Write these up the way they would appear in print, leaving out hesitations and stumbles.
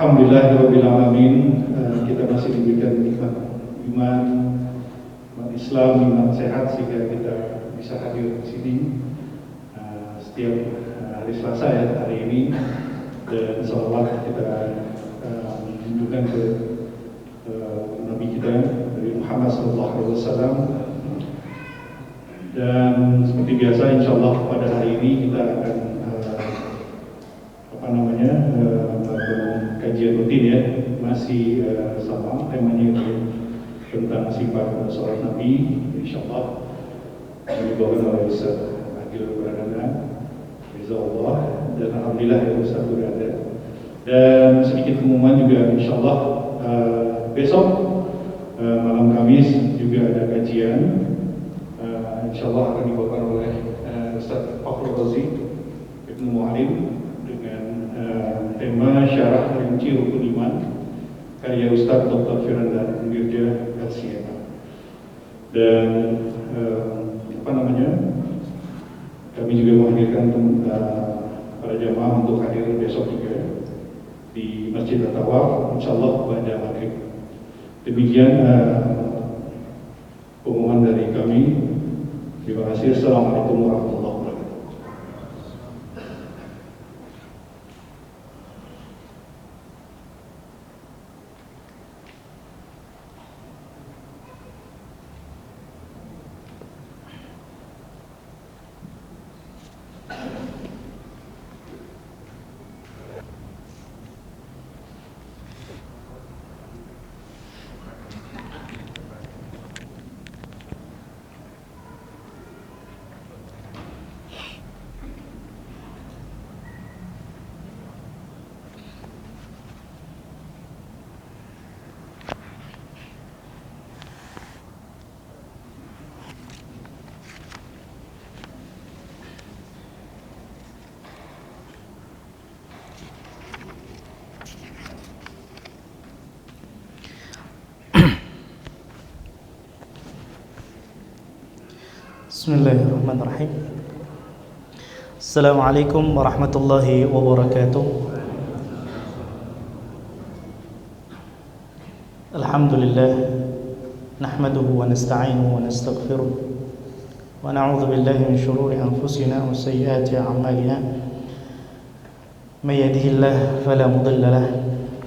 Alhamdulillahirabbil alamin. Kita masih diberikan nikmat iman, nikmat Islam, nikmat sehat sehingga kita bisa hadir di sini setiap hari Selasa ya, hari ini, dan salawat kita menunjukkan ke Nabi kita Nabi Muhammad SAW. Dan seperti biasa, insya Allah pada hari ini kita akan melakukan kajian rutin ya, masih sama temanya itu tentang sifat seorang Nabi. Insya Allah dibawakan oleh Ustaz Agil Pradana, Rizallah, dan Alhamdulillah ya Ustaz berada. Dan sedikit pengumuman juga, insya Allah besok malam Kamis juga ada kajian. Insya Allah akan dibawakan oleh Ustaz Fakhrul Razi Ibnu Mu'alim dengan tema Syarah Rinci Rukun Iman karya Ustaz Dr. Firanda Mirja Garcia. Dan kami juga menghadirkan para jamaah untuk hadir besok juga di Masjid At-Tawaf, insya Allah pada maghrib. Demikian pengumuman dari kami. Terima kasih. Assalamualaikum warahmatullahi wabarakatuh. Bismillahirrahmanirrahim. Assalamualaikum warahmatullahi wabarakatuh. Alhamdulillah, nahmaduhu wa nasta'inuhu wa nastaghfiruh wa na'udzu billahi min shururi anfusina wa sayyiati a'malina. May yahdihillahu fala mudilla lahu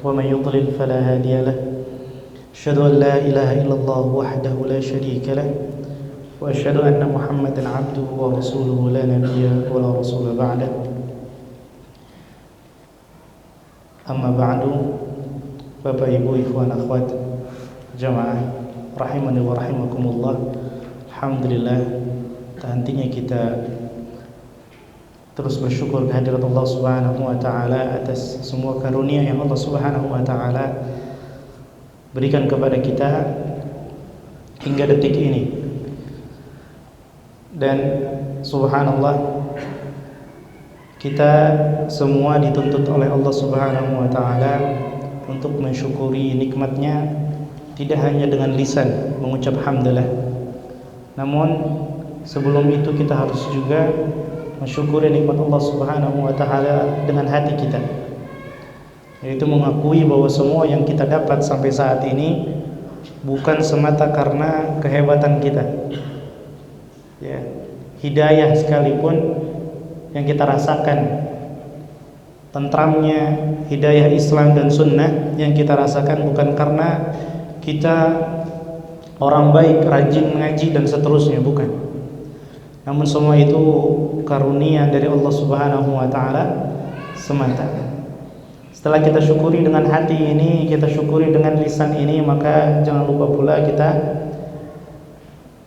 wa may yudlil fala hadiya lahu. Asyhadu an la ilaha illallah wahdahu la syarika lahu wa asyhadu anna Muhammadan 'abduhu wa rasuluhu la nabiyya wa la rasula ba'da. Amma ba'du. Bapak Ibu, ikhwan akhwat jamaah rahimani wa rahimakumullah. Alhamdulillah, tak hentinya kita terus bersyukur kehadirat Allah Subhanahu wa taala atas semua karunia yang Allah Subhanahu wa taala berikan kepada kita hingga detik ini. Dan subhanallah, kita semua dituntut oleh Allah Subhanahu wa taala untuk mensyukuri nikmatnya, tidak hanya dengan lisan mengucap hamdalah, namun sebelum itu kita harus juga mensyukuri nikmat Allah Subhanahu wa taala dengan hati kita, yaitu mengakui bahwa semua yang kita dapat sampai saat ini bukan semata karena kehebatan kita ya, hidayah sekalipun yang kita rasakan, tentramnya hidayah Islam dan sunnah yang kita rasakan bukan karena kita orang baik, rajin mengaji dan seterusnya, bukan. Namun semua itu karunia dari Allah Subhanahu wa taala semata. Setelah kita syukuri dengan hati ini, kita syukuri dengan lisan ini, maka jangan lupa pula kita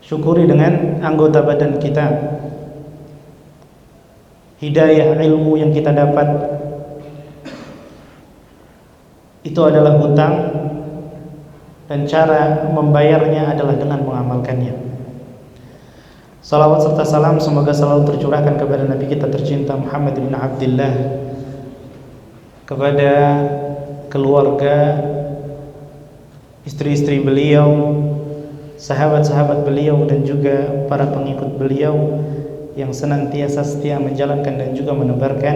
syukuri dengan anggota badan kita. Hidayah ilmu yang kita dapat itu adalah hutang, dan cara membayarnya adalah dengan mengamalkannya. Salawat serta salam semoga selalu tercurahkan kepada Nabi kita tercinta Muhammad bin Abdullah, kepada keluarga, istri-istri beliau, sahabat-sahabat beliau, dan juga para pengikut beliau yang senantiasa setia menjalankan dan juga menebarkan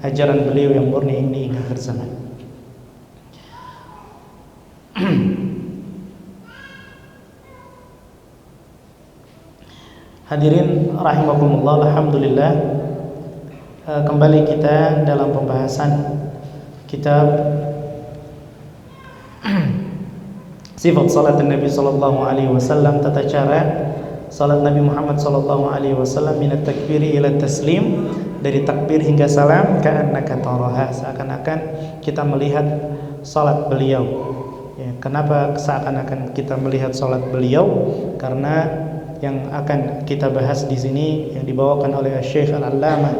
ajaran beliau yang murni ini hingga akhir zaman. Hadirin rahimakumullah, alhamdulillah, kembali kita dalam pembahasan kitab sifat salat Nabi sallallahu alaihi wasallam, tata cara salat Nabi Muhammad sallallahu alaihi wasallam minat takbiri ila taslim, dari takbir hingga salam, ka'annaka taraha, seakan-akan kita melihat salat beliau. Ya, kenapa seakan-akan kita melihat salat beliau? Karena yang akan kita bahas di sini yang dibawakan oleh Syekh Al-Allamah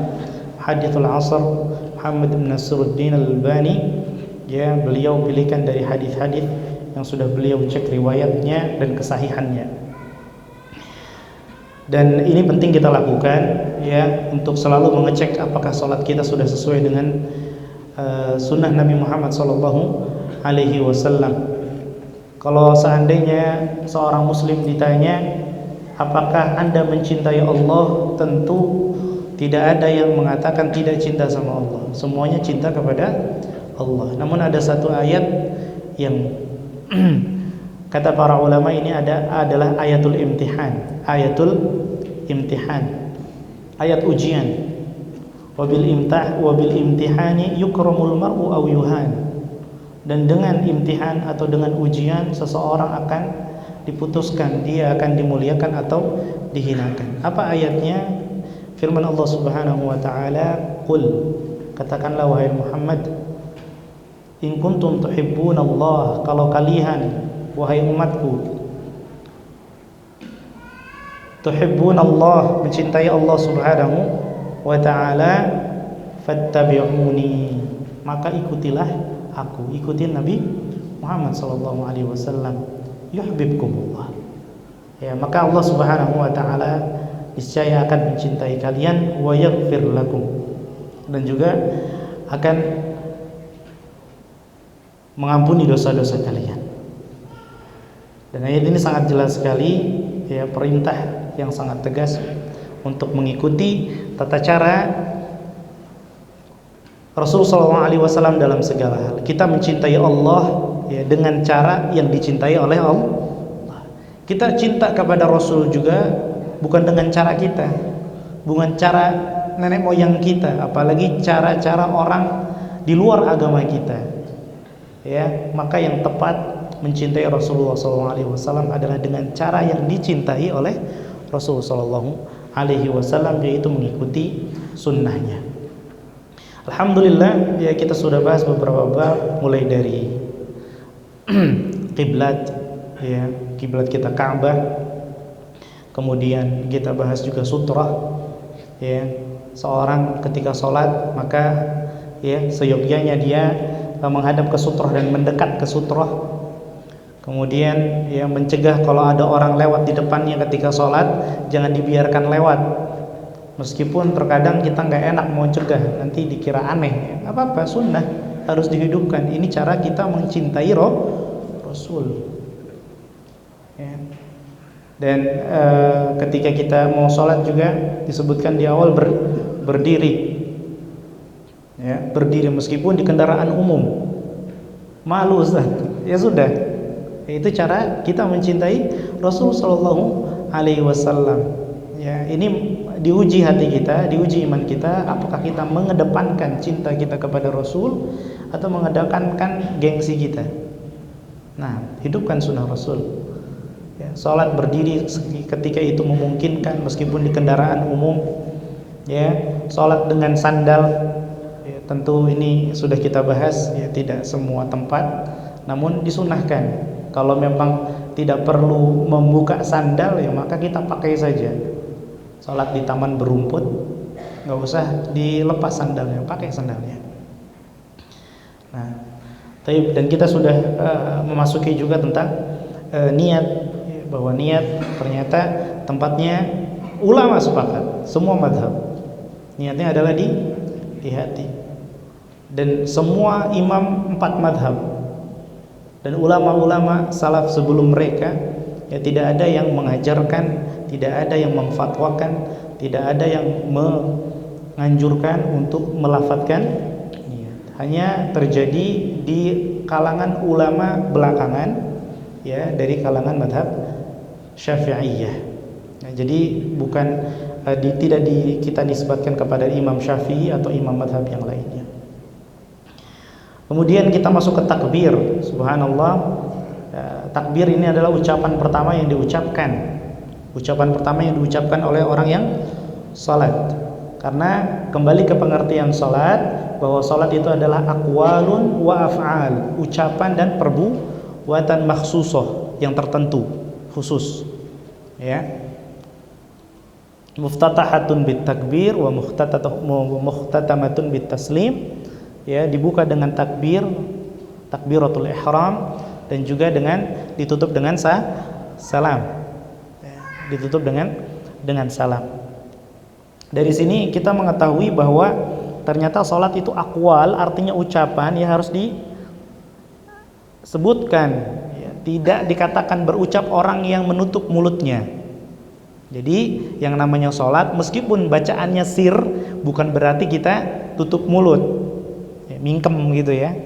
Hadithul Asr Muhammad bin Nasruddin Al-Albani, ya, beliau pilihkan dari hadis-hadis yang sudah beliau cek riwayatnya dan kesahihannya. Dan ini penting kita lakukan, ya, untuk selalu mengecek apakah salat kita sudah sesuai dengan sunnah Nabi Muhammad sallallahu alaihi wasallam. Kalau seandainya seorang muslim ditanya, apakah Anda mencintai Allah? Tentu tidak ada yang mengatakan tidak cinta sama Allah. Semuanya cinta kepada Allah. Namun ada satu ayat yang kata para ulama ini adalah ayatul imtihan. Ayatul imtihan, ayat ujian. Wabil imtihani yukramul mar'u aw yuhan. Dan dengan imtihan atau dengan ujian seseorang akan diputuskan, dia akan dimuliakan atau dihinakan. Apa ayatnya? Firman Allah Subhanahu wa taala, "Qul," katakanlah wahai Muhammad, "in kuntum tuhibbunallah," kalau kalian wahai umatku tuhibbunallah, mencintai Allah Subhanahu wa taala, fattabi'uni, maka ikutilah aku, ikuti Nabi Muhammad sallallahu alaihi wasallam, yuhibbukumullah. Ya, maka Allah Subhanahu wa taala niscaya akan mencintai kalian, wa yaghfir lakum, dan juga akan mengampuni dosa-dosa kalian. Dan ayat ini sangat jelas sekali, ya, perintah yang sangat tegas untuk mengikuti tata cara Rasulullah SAW dalam segala hal. Kita mencintai Allah, ya, dengan cara yang dicintai oleh Allah. Kita cinta kepada Rasul juga bukan dengan cara kita, bukan cara nenek moyang kita, apalagi cara-cara orang di luar agama kita. Ya, maka yang tepat mencintai Rasulullah SAW adalah dengan cara yang dicintai oleh Rasulullah SAW, yaitu mengikuti sunnahnya. Alhamdulillah, ya, kita sudah bahas beberapa bab, mulai dari kiblat, ya, kiblat kita Ka'bah. Kemudian kita bahas juga sutrah, ya, seorang ketika sholat maka, ya, seyogyanya dia menghadap ke sutrah dan mendekat ke sutrah. Kemudian, ya, mencegah kalau ada orang lewat di depannya ketika sholat, jangan dibiarkan lewat. Meskipun terkadang kita nggak enak mau cegah, nanti dikira aneh. Apa-apa, sunnah harus dihidupkan. Ini cara kita mencintai Rasul. Ya. Dan ketika kita mau sholat juga disebutkan di awal berdiri. Ya, berdiri meskipun di kendaraan umum. Malu, Ustaz. Ya sudah. Itu cara kita mencintai Rasul sallallahu alaihi wasallam. Ya, ini diuji hati kita, diuji iman kita, apakah kita mengedepankan cinta kita kepada Rasul atau mengedepankan gengsi kita. Nah, hidupkan sunnah Rasul. Ya, salat berdiri ketika itu memungkinkan meskipun di kendaraan umum. Ya, salat dengan sandal, ya, tentu ini sudah kita bahas, ya, tidak semua tempat, namun disunahkan. Kalau memang tidak perlu membuka sandal, ya maka kita pakai saja. Salat di taman berumput, nggak usah dilepas sandalnya, pakai sandalnya. Nah, dan kita sudah memasuki juga tentang niat, bahwa niat ternyata tempatnya ulama sepakat, semua mazhab niatnya adalah di hati. Dan semua imam 4 mazhab dan ulama-ulama salaf sebelum mereka, ya, tidak ada yang mengajarkan, tidak ada yang memfatwakan, tidak ada yang menganjurkan untuk melafadzkan niat. Hanya terjadi di kalangan ulama belakangan, ya, dari kalangan mazhab Syafi'iyah. Nah, jadi bukan tidak kita nisbatkan kepada Imam Syafi'i atau imam madhab yang lainnya. Kemudian kita masuk ke takbir. Subhanallah, takbir ini adalah ucapan pertama yang diucapkan. Ucapan pertama yang diucapkan oleh orang yang salat. Karena kembali ke pengertian salat, bahwa salat itu adalah aqwalun wa af'al, ucapan dan perbuatan makhsusah yang tertentu, khusus. Ya. Muftatahatun bit takbir wa muhtatamatun bit taslim. Ya, dibuka dengan takbir, takbiratul ihram, dan juga ditutup dengan salam. Ya, ditutup dengan salam. Dari sini kita mengetahui bahwa ternyata salat itu aqwal, artinya ucapan yang harus disebutkan, ya, tidak dikatakan berucap orang yang menutup mulutnya. Jadi yang namanya salat meskipun bacaannya sir, bukan berarti kita tutup mulut, ya, mingkem gitu ya.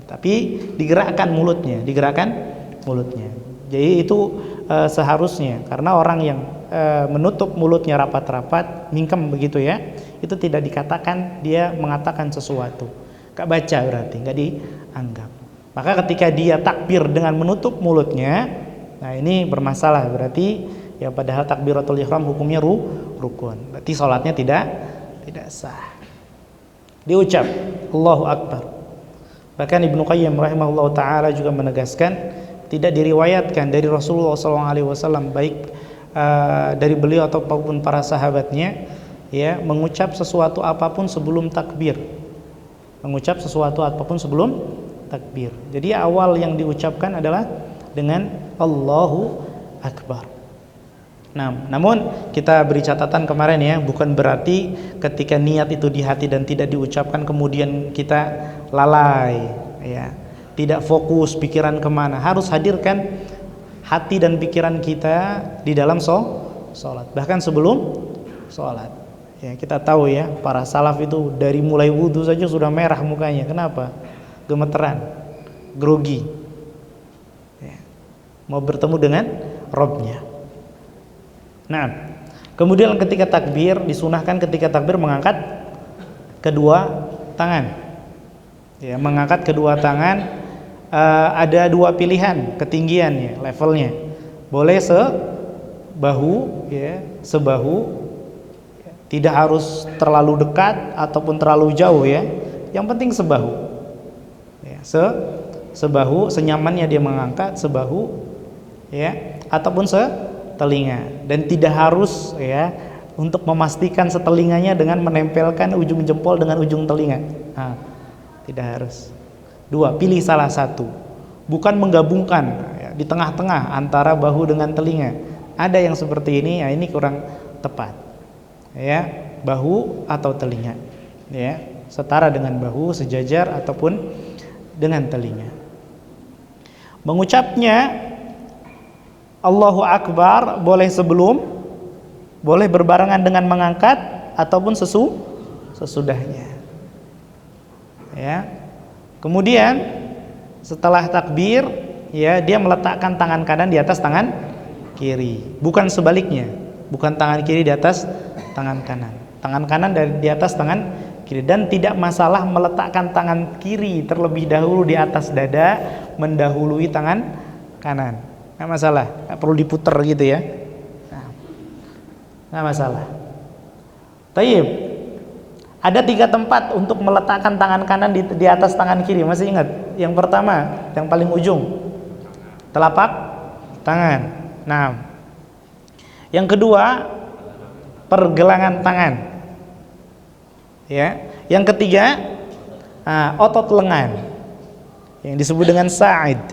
Tapi digerakkan mulutnya. Jadi itu seharusnya, karena orang yang menutup mulutnya rapat-rapat, mingkem begitu ya, itu tidak dikatakan dia mengatakan sesuatu. Gak baca berarti, gak dianggap. Maka ketika dia takbir dengan menutup mulutnya, nah ini bermasalah, berarti ya padahal takbiratul ihram hukumnya rukun. Berarti salatnya tidak sah. Diucap Allahu Akbar. Bahkan Ibnu Qayyim rahimahullah taala juga menegaskan, tidak diriwayatkan dari Rasulullah SAW baik dari beliau ataupun para sahabatnya, ya, mengucap sesuatu apapun sebelum takbir. Jadi awal yang diucapkan adalah dengan Allahu Akbar. Nah, namun kita beri catatan kemarin ya, bukan berarti ketika niat itu di hati dan tidak diucapkan kemudian kita lalai, ya, tidak fokus pikiran kemana. Harus hadirkan hati dan pikiran kita di dalam sholat, bahkan sebelum sholat. Ya, kita tahu ya, para salaf itu dari mulai wudhu saja sudah merah mukanya. Kenapa? Gemeteran, grogi, ya, mau bertemu dengan Robnya. Nah, kemudian ketika takbir, disunahkan ketika takbir mengangkat kedua tangan. Ya, mengangkat kedua tangan, ada dua pilihan ketinggiannya, levelnya. Boleh sebahu, ya, sebahu, tidak harus terlalu dekat ataupun terlalu jauh ya. Yang penting sebahu. Ya, sebahu, senyamannya dia mengangkat sebahu, ya, ataupun telinga, dan tidak harus ya untuk memastikan setelinganya dengan menempelkan ujung jempol dengan ujung telinga. Nah, tidak harus. Dua, pilih salah satu, bukan menggabungkan ya, di tengah-tengah antara bahu dengan telinga. Ada yang seperti ini, ya, ini kurang tepat. Ya, bahu atau telinga, ya, setara dengan bahu, sejajar ataupun dengan telinga. Mengucapnya Allahu Akbar boleh sebelum, boleh berbarengan dengan mengangkat ataupun sesudahnya. Ya. Kemudian setelah takbir, ya, dia meletakkan tangan kanan di atas tangan kiri, bukan sebaliknya, bukan tangan kiri di atas tangan kanan. Tangan kanan di atas tangan kiri, dan tidak masalah meletakkan tangan kiri terlebih dahulu di atas dada mendahului tangan kanan. Nggak masalah, nggak perlu diputer gitu ya. Nggak masalah. Tayyib. Ada 3 tempat untuk meletakkan tangan kanan di atas tangan kiri. Masih ingat? Yang pertama, yang paling ujung, telapak tangan. Nah, yang kedua, pergelangan tangan. Ya. Yang ketiga, otot lengan, yang disebut dengan sa'id.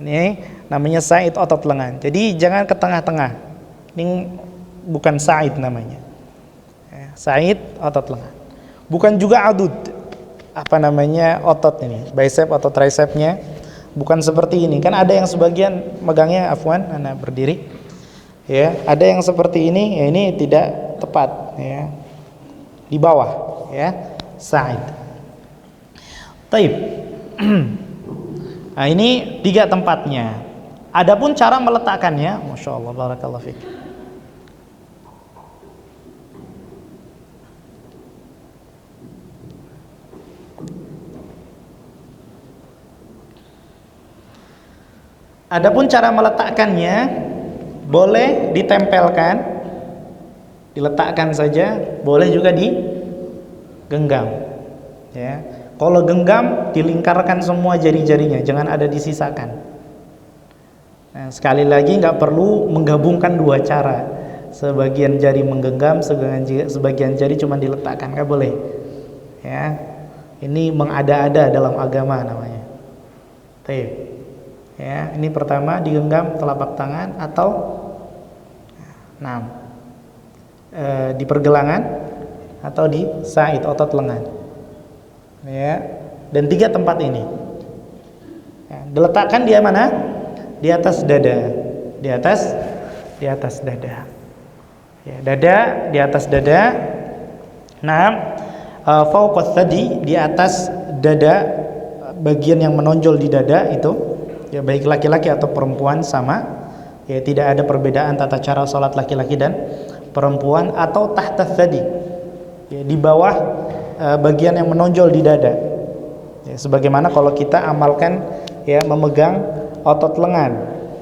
Ini namanya sa'id, otot lengan. Jadi jangan ke tengah-tengah. Ini bukan sa'id namanya. Sa'id, otot lengan. Bukan juga adud. Apa namanya otot ini? Bicep atau tricepnya. Bukan seperti ini. Kan ada yang sebagian megangnya, afwan, anak berdiri. Ya, ada yang seperti ini. Ya, ini tidak tepat. Ya, di bawah. Ya, sa'id. Taib. Nah, ini 3 tempatnya. Adapun cara meletakkannya, masya Allah, barakallahu fiik. Adapun cara meletakkannya boleh ditempelkan, diletakkan saja, boleh juga digenggam. Ya. Kalau genggam dilingkarkan semua jari-jarinya, jangan ada disisakan. Nah, sekali lagi nggak perlu menggabungkan dua cara. Sebagian jari menggenggam, sebagian jari cuma diletakkan, nggak boleh. Ya, ini mengada-ada dalam agama namanya. Baik. Ya, ini pertama digenggam telapak tangan atau di pergelangan atau di sa'id, otot lengan. Ya, dan 3 tempat ini. Ya, diletakkan dia mana? Di atas dada. Di atas dada. Ya, dada di atas dada. Fawqas thadi, di atas dada, bagian yang menonjol di dada itu, ya baik laki-laki atau perempuan sama. Ya, tidak ada perbedaan tata cara salat laki-laki dan perempuan. Atau tahta thadi, ya, di bawah bagian yang menonjol di dada. Ya, sebagaimana kalau kita amalkan ya memegang otot lengan,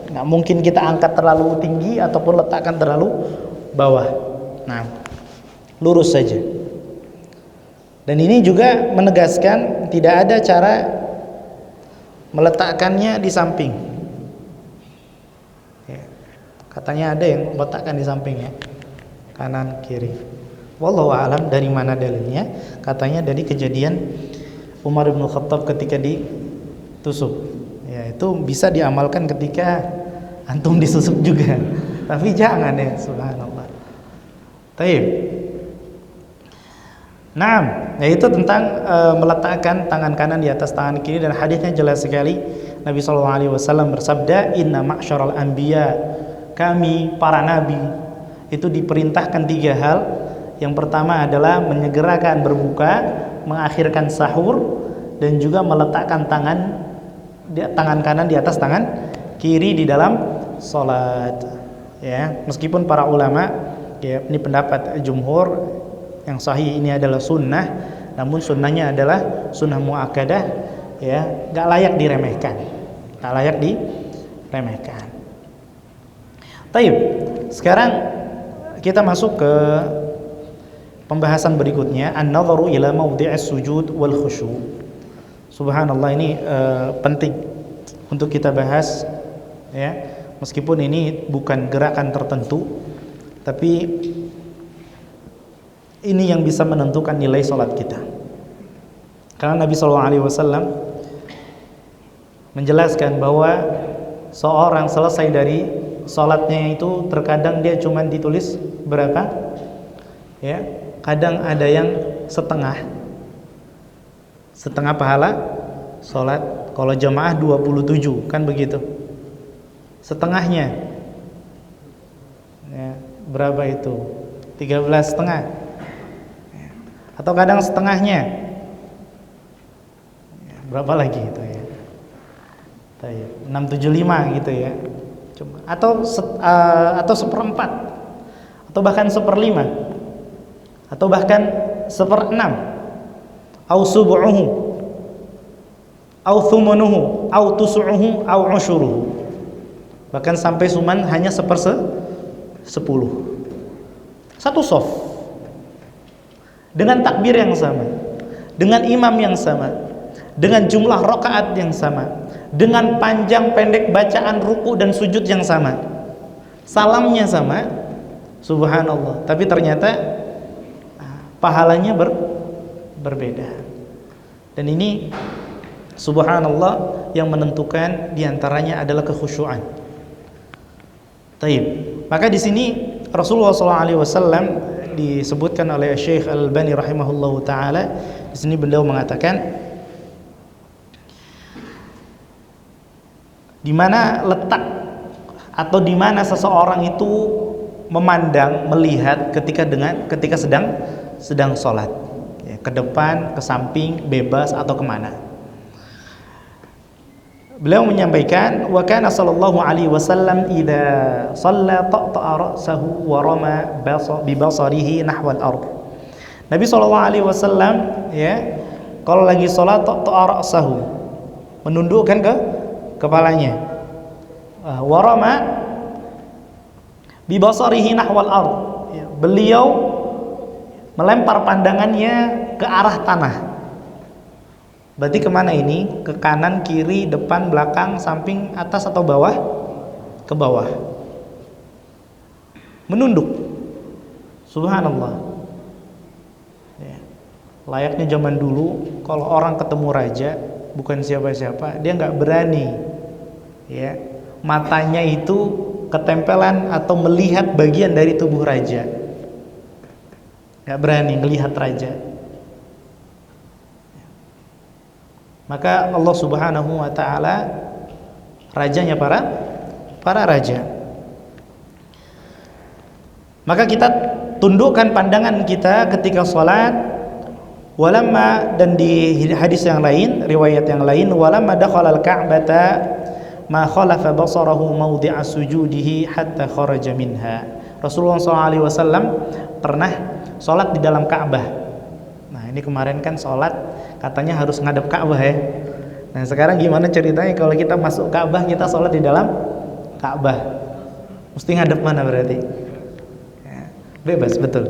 nggak mungkin kita angkat terlalu tinggi ataupun letakkan terlalu bawah. Nah, lurus saja. Dan ini juga menegaskan tidak ada cara meletakkannya di samping. Ya, katanya ada yang meletakkan di samping ya, kanan kiri. Wallahu a'lam dari mana dalilnya. Katanya dari kejadian Umar bin Khattab ketika ditusuk. Ya, itu bisa diamalkan ketika antum disusuk juga. Tapi jangan ya, subhanallah. Taib. Nah, yaitu tentang meletakkan tangan kanan di atas tangan kiri, dan hadisnya jelas sekali. Nabi SAW bersabda, "Inna ma'syaral anbiya," kami para nabi itu diperintahkan 3 hal. Yang pertama adalah menyegerakan berbuka, mengakhirkan sahur, dan juga meletakkan tangan kanan di atas tangan kiri di dalam salat. Ya, meskipun para ulama, ya ini pendapat jumhur, yang sahih ini adalah sunnah, namun sunnahnya adalah sunnah muakkadah, ya, nggak layak diremehkan, nggak layak diremehkan. Taib. Sekarang kita masuk ke pembahasan berikutnya, an-nadharu ila mawdi'is sujud wal khusyu'. Subhanallah, ini penting untuk kita bahas, ya, meskipun ini bukan gerakan tertentu, tapi ini yang bisa menentukan nilai sholat kita. Karena Nabi SAW menjelaskan bahwa seorang selesai dari sholatnya itu terkadang dia cuma ditulis berapa? Ya, kadang ada yang setengah pahala sholat. Kalau jamaah 27 kan begitu. Setengahnya ya, berapa itu? 13,5. Atau kadang setengahnya ya, berapa lagi itu ya? 675 gitu ya. Cuma atau seperempat, atau bahkan 1/5, atau bahkan 1/6, au subu'uhu, au thumunuhu, au tusu'uhu, au ushuruhu. Bahkan sampai suman hanya 1/10. Satu soft, dengan takbir yang sama, dengan imam yang sama, dengan jumlah rakaat yang sama, dengan panjang pendek bacaan ruku dan sujud yang sama, salamnya sama, subhanallah, tapi ternyata pahalanya berbeda. Dan ini subhanallah yang menentukan diantaranya adalah kekhusyuan. Taib. Maka di sini Rasulullah SAW disebutkan oleh Syekh Al-Albani rahimahullahu taala. Di sini beliau mengatakan, di mana letak atau di mana seseorang itu memandang, melihat ketika sedang sholat, ya, ke depan, ke samping, bebas atau kemana. Beliau menyampaikan, wa kana sallallahu alaihi wasallam idza shalla taqta'a ra'sahu wa rama bi basarihi nahwal ard. Nabi sallallahu alaihi wasallam, ya, kalau lagi salat taqta'a ra'sahu, menundukkan ke kepalanya, warama bibasarihi nahwal ard. Ya, beliau melempar pandangannya ke arah tanah. Berarti kemana ini? Ke kanan, kiri, depan, belakang, samping, atas atau bawah? Ke bawah. Menunduk. Subhanallah. Ya. Layaknya zaman dulu, kalau orang ketemu raja, bukan siapa-siapa, dia nggak berani, ya, matanya itu ketempelan atau melihat bagian dari tubuh raja, nggak berani melihat raja. Maka Allah Subhanahu wa Ta'ala rajanya para raja. Maka kita tundukkan pandangan kita ketika sholat. Walamma, dan di hadis yang lain, riwayat yang lain, walamma dakhala al-ka'bata ma khalafa basarahu mawdi'a sujudihi hatta kharaja minha. Rasulullah SAW pernah sholat di dalam Ka'bah. Nah, ini kemarin kan sholat katanya harus ngadep Ka'bah ya. Nah, sekarang gimana ceritanya kalau kita masuk Ka'bah, kita sholat di dalam Ka'bah? Mesti ngadep mana berarti? Ya, bebas, betul.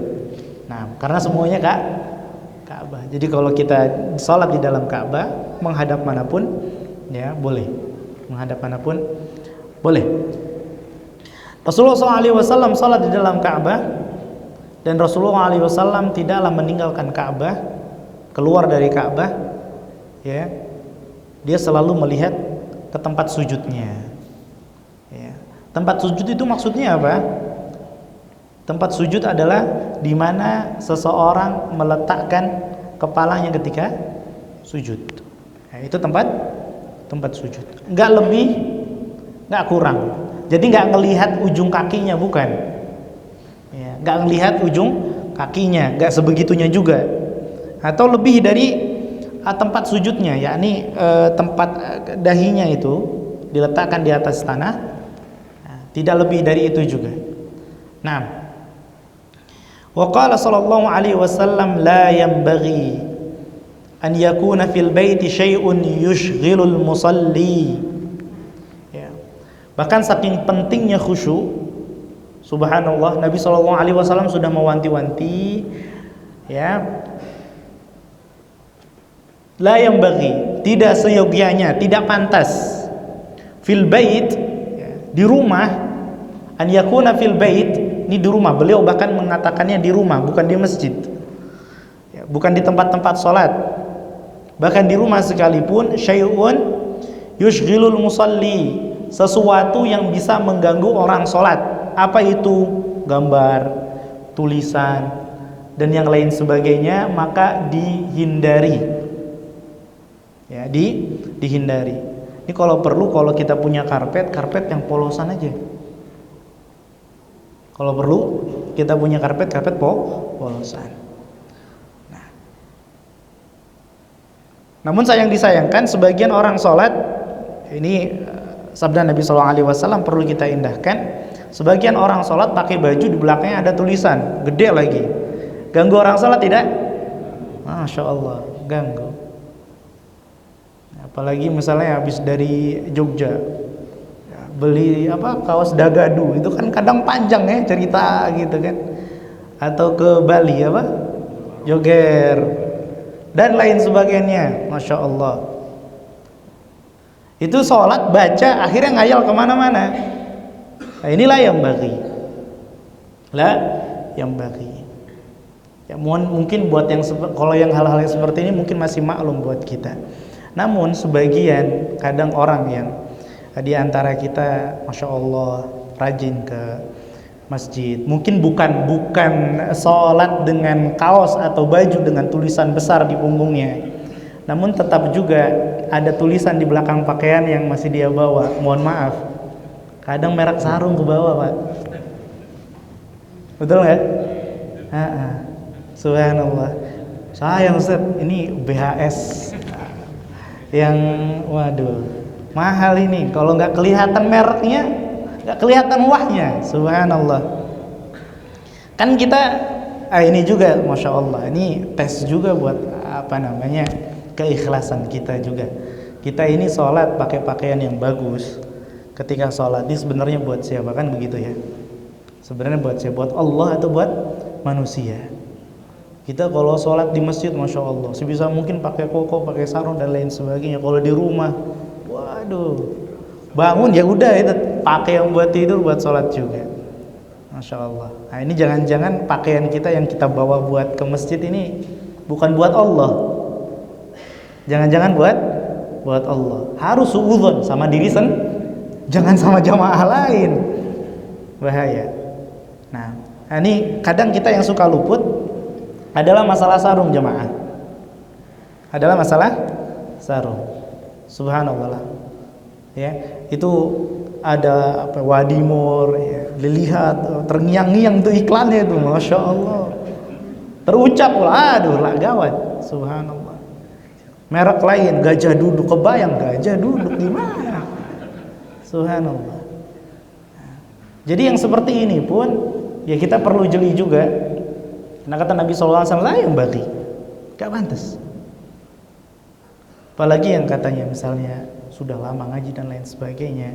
Nah, karena semuanya Ka'bah. Jadi kalau kita sholat di dalam Ka'bah, menghadap manapun, ya boleh. Menghadap manapun, boleh. Rasulullah SAW sholat di dalam Ka'bah, dan Rasulullah SAW tidaklah meninggalkan Ka'bah, keluar dari Ka'bah, ya. Dia selalu melihat ke tempat sujudnya. Ya. Tempat sujud itu maksudnya apa? Tempat sujud adalah di mana seseorang meletakkan kepalanya ketika sujud. Nah, itu tempat sujud. Enggak lebih, enggak kurang. Jadi enggak ngelihat ujung kakinya, bukan. Ya, enggak ngelihat ujung kakinya, enggak sebegitunya juga. Atau lebih dari tempat sujudnya, yakni tempat dahinya itu diletakkan di atas tanah. Nah, tidak lebih dari itu juga. Nah, wa qala sallallahu alaihi wasallam la yanbaghi an yakuna fil baiti syai'un yushghilul musalli. Ya. Bahkan saking pentingnya khusyuk, subhanallah, Nabi sallallahu alaihi wasallam sudah mewanti-wanti, ya. La yanbaghi, tidak seyogianya, tidak pantas, fil bait, ya, di rumah, an yakuna fil bait, ini di rumah. Beliau bahkan mengatakannya di rumah, bukan di masjid, ya, bukan di tempat-tempat sholat, bahkan di rumah sekalipun, syai'un yushghilul musalli, sesuatu yang bisa mengganggu orang sholat. Apa itu? Gambar, tulisan, dan yang lain sebagainya, maka dihindari. Ya, dihindari. Ini kalau perlu, kalau kita punya karpet yang polosan aja. Kalau perlu kita punya karpet polosan. Nah, namun disayangkan sebagian orang sholat, ini sabda Nabi SAW perlu kita indahkan. Sebagian orang sholat pakai baju di belakangnya ada tulisan gede lagi. Ganggu orang sholat tidak? Masya Allah, ganggu. Apalagi misalnya habis dari Jogja, beli kaos dagadu, itu kan kadang panjang ya cerita gitu kan. Atau ke Bali joger dan lain sebagainya, Masya Allah. Itu sholat baca akhirnya ngayal kemana-mana. Nah, inilah yang bagi, ya, mungkin buat yang kalau yang hal-hal yang seperti ini mungkin masih maklum buat kita. Namun sebagian kadang orang yang di antara kita, Masya Allah, rajin ke masjid, mungkin bukan sholat dengan kaos atau baju dengan tulisan besar di punggungnya, namun tetap juga ada tulisan di belakang pakaian yang masih dia bawa. Mohon maaf, kadang merek sarung ke bawah, Pak. Betul nggak? Subhanallah. Sayang Ustaz, ini BHS yang waduh mahal ini. Kalau nggak kelihatan mereknya, nggak kelihatan wahnya. Subhanallah. Kan kita ini juga, Masya Allah, ini tes juga buat keikhlasan kita juga. Kita ini sholat pakai pakaian yang bagus, ketika sholat ini sebenarnya buat siapa, kan begitu ya? Sebenarnya buat siapa? Buat Allah atau buat manusia? Kita kalau sholat di masjid, masya Allah, sebisa mungkin pakai koko, pakai sarung dan lain sebagainya. Kalau di rumah, waduh, bangun ya udah itu pakai yang buat tidur, buat sholat juga. Masya Allah. Nah ini jangan-jangan pakaian kita yang kita bawa buat ke masjid ini bukan buat Allah. Jangan-jangan buat Allah. Harus suudzon sama diri jangan sama jamaah lain. Bahaya. Nah, ini kadang kita yang suka luput adalah masalah sarung jamaah. Adalah masalah sarung. Subhanallah. Ya, itu ada apa, Wadimor, ya, dilihat terngiang-ngiang tuh iklannya itu, masya Allah. Terucap lah, aduh lah gawat. Subhanallah. Merek lain, gajah duduk, kebayang gajah duduk di mana? Subhanallah. Jadi yang seperti ini pun ya kita perlu jeli juga. Karena kata Nabi SAW, lah yang bagi, gak pantas. Apalagi yang katanya misalnya sudah lama ngaji dan lain sebagainya,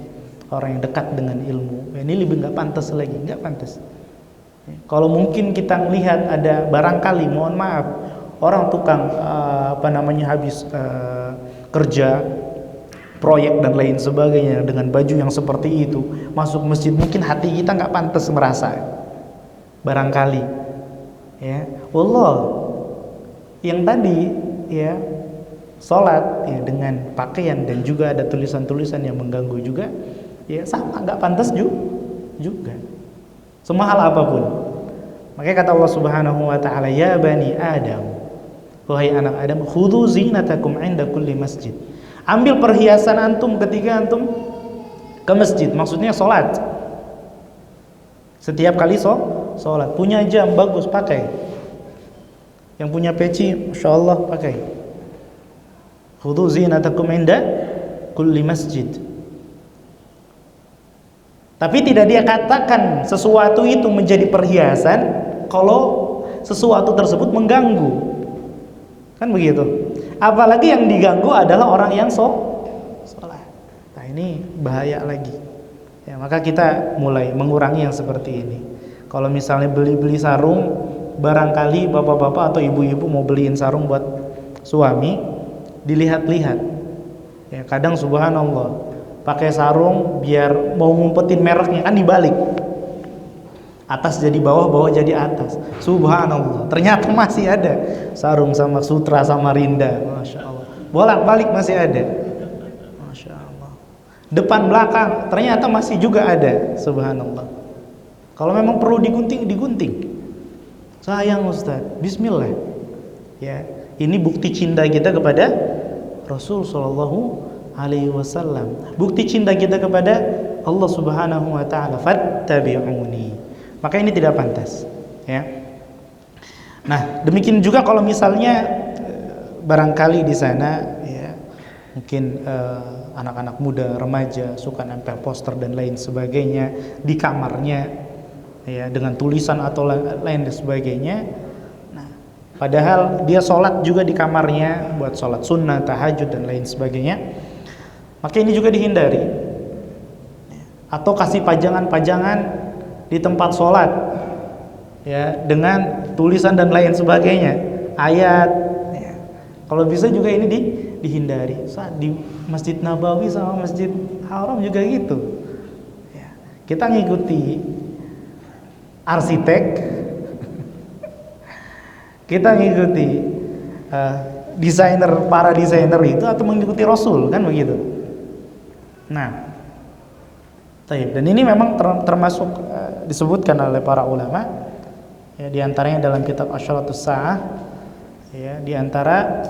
orang yang dekat dengan ilmu, ini lebih gak pantas lagi, gak pantas. Kalau mungkin kita melihat ada barangkali, mohon maaf, orang tukang habis kerja proyek dan lain sebagainya dengan baju yang seperti itu masuk masjid, mungkin hati kita nggak pantas merasa, barangkali ya. Wallah, yang tadi ya sholat ya dengan pakaian dan juga ada tulisan-tulisan yang mengganggu juga ya, sama nggak pantas juga semahal apapun. Makanya kata Allah Subhanahu wa taala, ya bani Adam, wahai anak Adam, khudhu zinatakum 'inda kulli masjid. Ambil perhiasan antum ketika antum ke masjid, maksudnya sholat. Setiap kali sholat, punya jam bagus pakai. Yang punya peci, masya Allah pakai. Khudhu zinatakum 'inda kulli masjid. Tapi tidak dia katakan sesuatu itu menjadi perhiasan kalau sesuatu tersebut mengganggu. Kan begitu. Apalagi yang diganggu adalah orang yang sholat. Nah ini bahaya lagi ya, maka kita mulai mengurangi yang seperti ini. Kalau misalnya beli sarung, barangkali bapak-bapak atau ibu-ibu mau beliin sarung buat suami, dilihat-lihat ya, kadang subhanallah pakai sarung biar mau ngumpetin mereknya kan dibalik, atas jadi bawah, bawah jadi atas. Subhanallah, ternyata masih ada sarung sama sutra sama rinda, masya Allah, bolak-balik masih ada, masya Allah. Depan belakang ternyata masih juga ada, subhanallah. Kalau memang perlu digunting. Sayang Ustaz, bismillah ya, ini bukti cinta kita kepada Rasul sallallahu alaihi wasallam, bukti cinta kita kepada Allah Subhanahu wa taala. Fattabi'uni. Maka ini tidak pantas ya. Nah, demikian juga kalau misalnya barangkali di sana ya, mungkin anak-anak muda, remaja suka nempel poster dan lain sebagainya di kamarnya ya, dengan tulisan atau lain sebagainya. Nah, padahal dia sholat juga di kamarnya buat sholat sunnah, tahajud dan lain sebagainya. Maka ini juga dihindari. Atau kasih pajangan-pajangan di tempat sholat ya, dengan tulisan dan lain sebagainya, ayat ya. Kalau bisa juga ini dihindari. Saat di Masjid Nabawi sama Masjid Haram juga gitu ya. Kita ngikuti arsitek, kita ngikuti para desainer itu, atau mengikuti Rasul, kan begitu. Nah, dan ini memang termasuk disebutkan oleh para ulama ya, diantaranya dalam kitab Asyaratus Sa'ah ya, diantara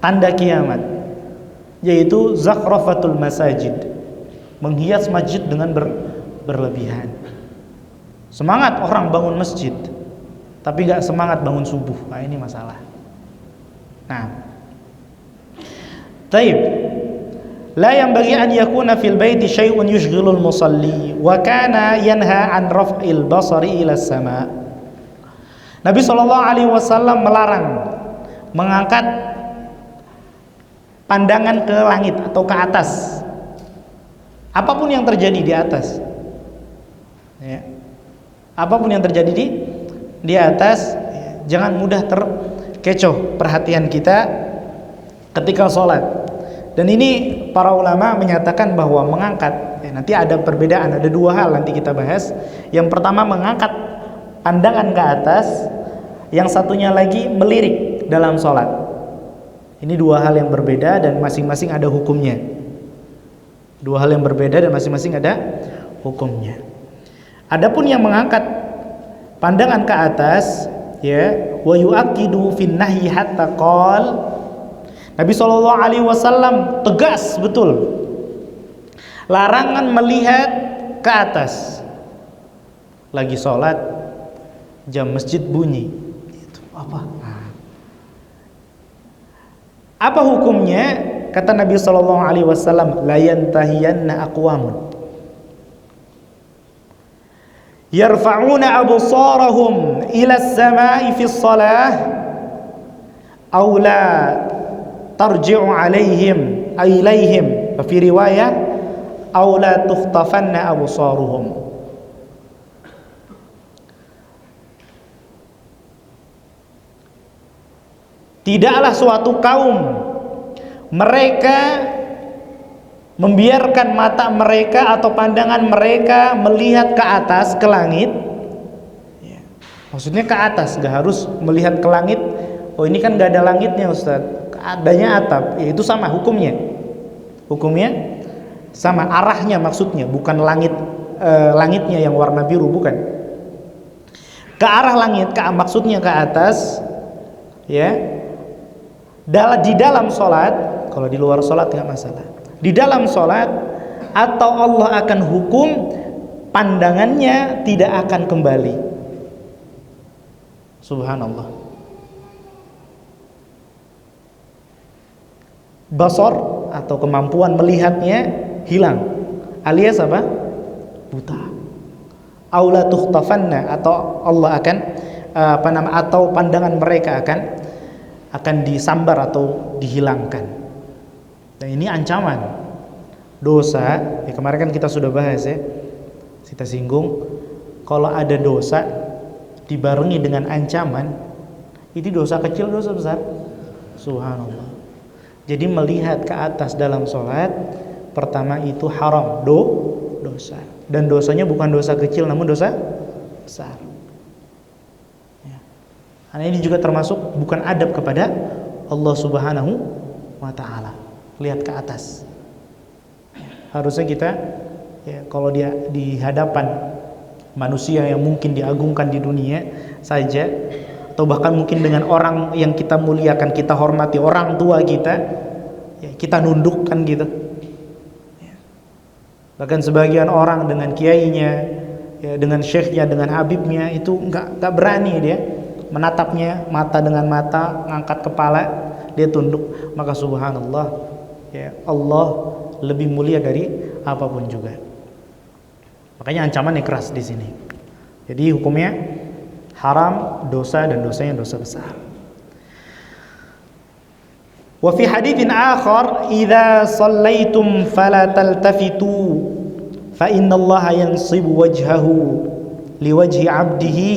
tanda kiamat yaitu zakhrafatul masajid, menghias masjid dengan berlebihan. Semangat orang bangun masjid tapi gak semangat bangun subuh. Nah ini masalah. Nah, taib, la yanbaghi an yakuna fil baiti syai'un yushghilul musalli wa kana yanha an raf'il basari ila sama. Nabi SAW melarang mengangkat pandangan ke langit atau ke atas apapun yang terjadi di atas, ya, apapun yang terjadi di atas, ya, jangan mudah terkecoh perhatian kita ketika sholat. Dan ini para ulama menyatakan bahwa mengangkat, ya, nanti ada perbedaan, ada dua hal nanti kita bahas. Yang pertama mengangkat pandangan ke atas, yang satunya lagi melirik dalam sholat. Ini dua hal yang berbeda dan masing-masing ada hukumnya. Dua hal yang berbeda dan masing-masing ada hukumnya. Adapun yang mengangkat pandangan ke atas, ya, wa yu'aqidu fin nahyi hatta qol, Nabi SAW tegas betul, larangan melihat ke atas lagi sholat, jam masjid bunyi. Itu apa? Apa hukumnya? Kata Nabi SAW, la yantahiyanna aqwamun yarfa'una absarahum ila as-sama'i fi as-salah aw la tarji'u alaihim ilaihim, fi riwayah aw la tukhtafanna absaruhum. Tidaklah suatu kaum mereka membiarkan mata mereka atau pandangan mereka melihat ke atas, ke langit, ya, maksudnya ke atas, gak harus melihat ke langit. Oh ini kan gak ada langitnya Ustaz, adanya atap, ya, itu sama hukumnya. Hukumnya sama, arahnya maksudnya, bukan langit, langitnya yang warna biru, bukan. Ke arah langit, maksudnya ke atas, ya. Di dalam sholat, kalau di luar sholat nggak masalah. Di dalam sholat, atau Allah akan hukum pandangannya tidak akan kembali. Subhanallah. Basar atau kemampuan melihatnya hilang, alias apa? Buta. Aula tukhtafanna, atau Allah akan atau pandangan mereka akan disambar atau dihilangkan. Dan ini ancaman dosa. Ya, kemarin kan kita sudah bahas, ya, kita singgung, kalau ada dosa dibarengi dengan ancaman, itu dosa kecil, dosa besar. Subhanallah. Jadi melihat ke atas dalam sholat, pertama itu haram, dosa. Dan dosanya bukan dosa kecil, namun dosa besar. Karena ini juga termasuk bukan adab kepada Allah Subhanahu wa Ta'ala. Lihat ke atas. Harusnya kita, ya, kalau dia di hadapan manusia yang mungkin diagungkan di dunia saja, atau bahkan mungkin dengan orang yang kita muliakan, kita hormati, orang tua kita, ya, kita nundukkan gitu. Bahkan sebagian orang dengan kiainya, ya, dengan syekhnya, dengan habibnya, itu nggak berani dia menatapnya mata dengan mata, ngangkat kepala, dia tunduk. Maka subhanallah, ya, Allah lebih mulia dari apapun juga. Makanya ancamannya keras di sini. Jadi hukumnya haram, dosa, dan dosanya dosa besar. Wa fi haditsin akhar, idza shallaitum fala taltafitu fa innallaha yansibu wajhahu liwajhi 'abdihi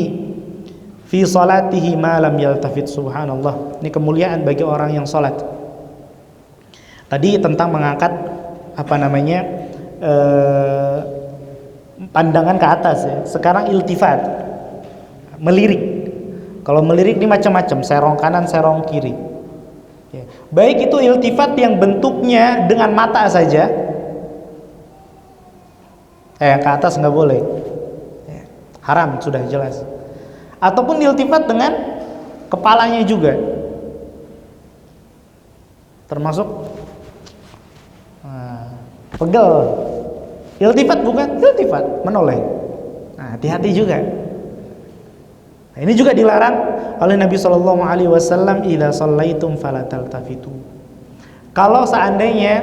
fi salatihi ma lam yaltafit. Subhanallah. Ini kemuliaan bagi orang yang salat. Tadi tentang mengangkat pandangan ke atas, ya. Sekarang iltifat, melirik. Kalau melirik ini macam-macam, serong kanan, serong kiri, ya. Baik itu iltifat yang bentuknya dengan mata saja, ke atas nggak boleh, ya. Haram, sudah jelas. Ataupun iltifat dengan kepalanya juga, termasuk pegel. Iltifat bukan iltifat, menoleh. Nah, hati-hati juga. Nah, ini juga dilarang oleh Nabi SAW. Idza shallaitum fala taltafitu. Kalau seandainya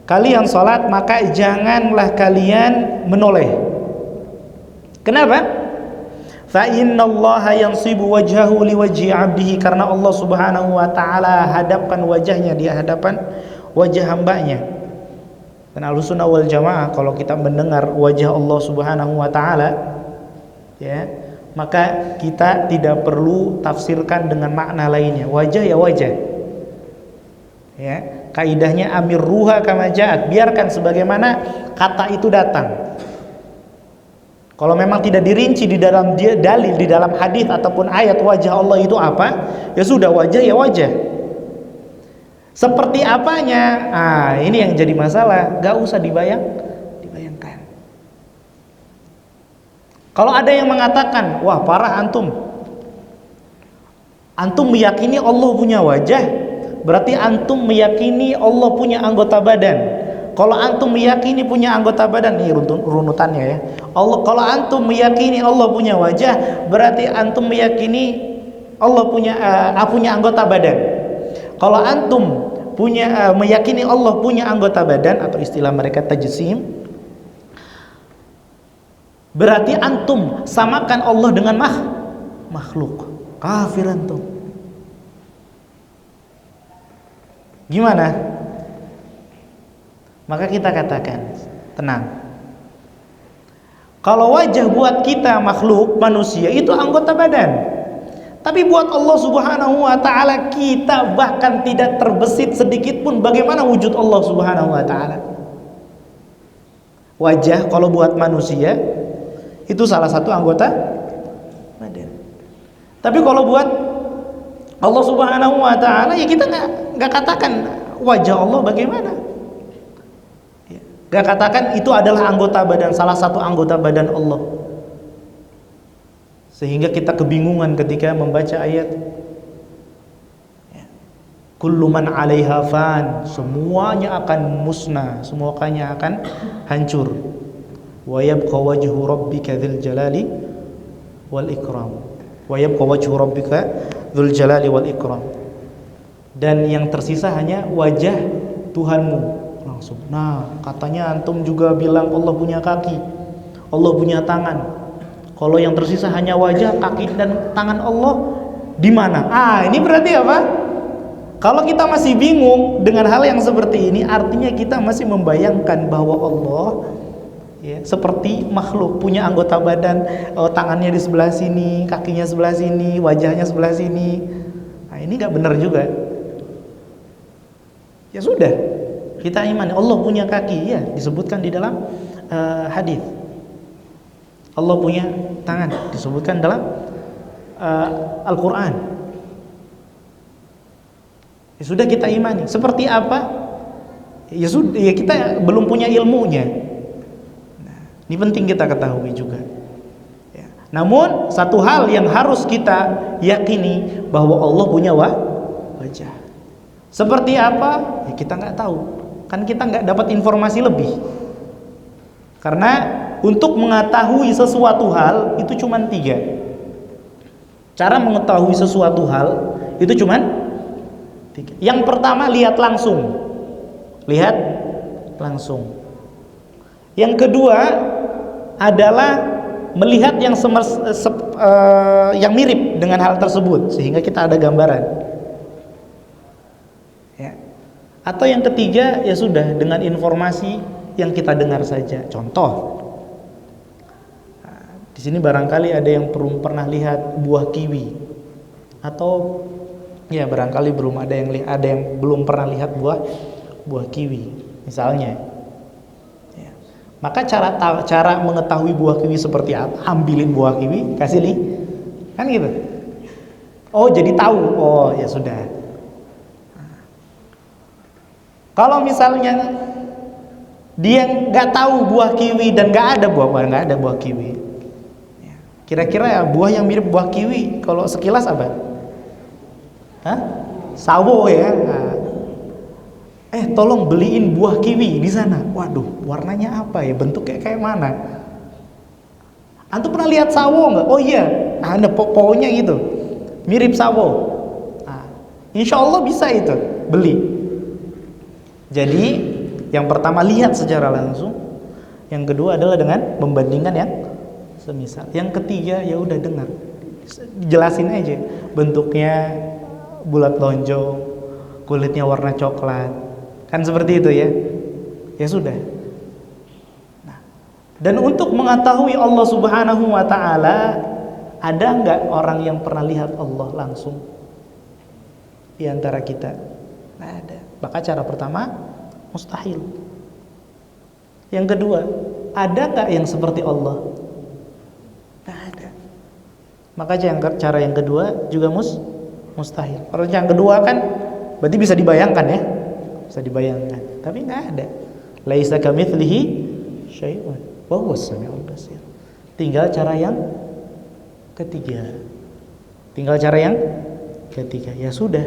kalian sholat, maka janganlah kalian menoleh. Kenapa? Fa innallaha yansibu wajhahu liwajhi 'abdihi, karena Allah Subhanahu wa Ta'ala hadapkan wajahnya di hadapan wajah hambanya. Dan Ahlussunnah wal Jamaah kalau kita mendengar wajah Allah Subhanahu wa taala, ya, maka kita tidak perlu tafsirkan dengan makna lainnya. Wajah ya wajah. Ya, kaidahnya amirruha kama ja'at, biarkan sebagaimana kata itu datang. Kalau memang tidak dirinci di dalam dalil, di dalam hadis ataupun ayat wajah Allah itu apa, ya sudah wajah ya wajah. Seperti apanya? Ini yang jadi masalah, gak usah dibayangkan. Kalau ada yang mengatakan, wah parah antum meyakini Allah punya wajah, berarti antum meyakini Allah punya anggota badan. Kalau antum meyakini punya anggota badan, ini runutannya ya. Kalau antum meyakini Allah punya wajah, berarti antum meyakini Allah punya anggota badan. Kalau antum meyakini Allah punya anggota badan, atau istilah mereka tajsim, berarti antum samakan Allah dengan makhluk. Kafir antum. Gimana? Maka kita katakan, tenang. Kalau wajah buat kita makhluk manusia itu anggota badan, tapi buat Allah Subhanahu wa taala kita bahkan tidak terbesit sedikit pun bagaimana wujud Allah Subhanahu wa taala. Wajah kalau buat manusia itu salah satu anggota badan. Tapi kalau buat Allah Subhanahu wa taala ya kita enggak katakan wajah Allah bagaimana. Gak katakan itu adalah anggota badan, salah satu anggota badan Allah. Sehingga kita kebingungan ketika membaca ayat kullu man 'alaiha fan, semuanya akan musnah, semuanya akan hancur. Wa yabqa wajhu rabbika dzil jalali wal ikram. Wa yabqa wajhu rabbika dzul jalali wal ikram. Dan yang tersisa hanya wajah Tuhanmu. Langsung. Nah, katanya antum juga bilang Allah punya kaki, Allah punya tangan. Kalau yang tersisa hanya wajah, kaki dan tangan Allah, di mana? Ini berarti apa? Kalau kita masih bingung dengan hal yang seperti ini, artinya kita masih membayangkan bahwa Allah ya, seperti makhluk, punya anggota badan, tangannya di sebelah sini, kakinya sebelah sini, wajahnya sebelah sini. Nah, ini nggak benar juga. Ya sudah. Kita imani Allah punya kaki, ya disebutkan di dalam hadis. Allah punya tangan, disebutkan dalam Al-Quran. Ya sudah kita imani. Seperti apa? Ya sudah, ya kita belum punya ilmunya. Nah, ini penting kita ketahui juga. Ya. Namun satu hal yang harus kita yakini bahwa Allah punya wajah. Seperti apa? Ya kita nggak tahu. Kan kita nggak dapat informasi lebih. Karena untuk mengetahui sesuatu hal itu cuma 3. Cara mengetahui sesuatu hal itu cuma 3. Yang pertama lihat langsung. Lihat langsung. Yang kedua adalah melihat yang yang mirip dengan hal tersebut sehingga kita ada gambaran. Atau yang ketiga ya sudah dengan informasi yang kita dengar saja. Contoh, di sini barangkali ada yang pernah lihat buah kiwi, atau ya barangkali belum ada yang belum pernah lihat buah kiwi, misalnya. Ya. Maka cara mengetahui buah kiwi seperti apa? Ambilin buah kiwi, kasih nih, kan gitu. Oh jadi tahu. Oh ya sudah. Kalau misalnya dia nggak tahu buah kiwi dan nggak ada buah kiwi, kira-kira buah yang mirip buah kiwi kalau sekilas apa? Sawo ya. Tolong beliin buah kiwi di sana. Waduh, warnanya apa ya? Bentuknya kayak mana? Antum pernah lihat sawo nggak? Oh iya, ada pokoknya gitu, mirip sawo. Insya Allah bisa itu beli. Jadi yang pertama lihat secara langsung, yang kedua adalah dengan membandingkan yang semisal, yang ketiga ya udah dengar, jelasin aja bentuknya bulat lonjong, kulitnya warna coklat, kan seperti itu ya. ya sudah. Nah, dan untuk mengetahui Allah Subhanahu wa taala, ada enggak orang yang pernah lihat Allah langsung di antara kita? Nggak ada. Maka cara pertama mustahil. Yang kedua, ada enggak yang seperti Allah? Nggak ada. Maka cara yang kedua juga mustahil. Kalau yang kedua kan berarti bisa dibayangkan ya. Bisa dibayangkan. Tapi nggak ada. Laisa kamitslihi syai'un wa huwas samiul basir. Tinggal cara yang ketiga. Ya sudah.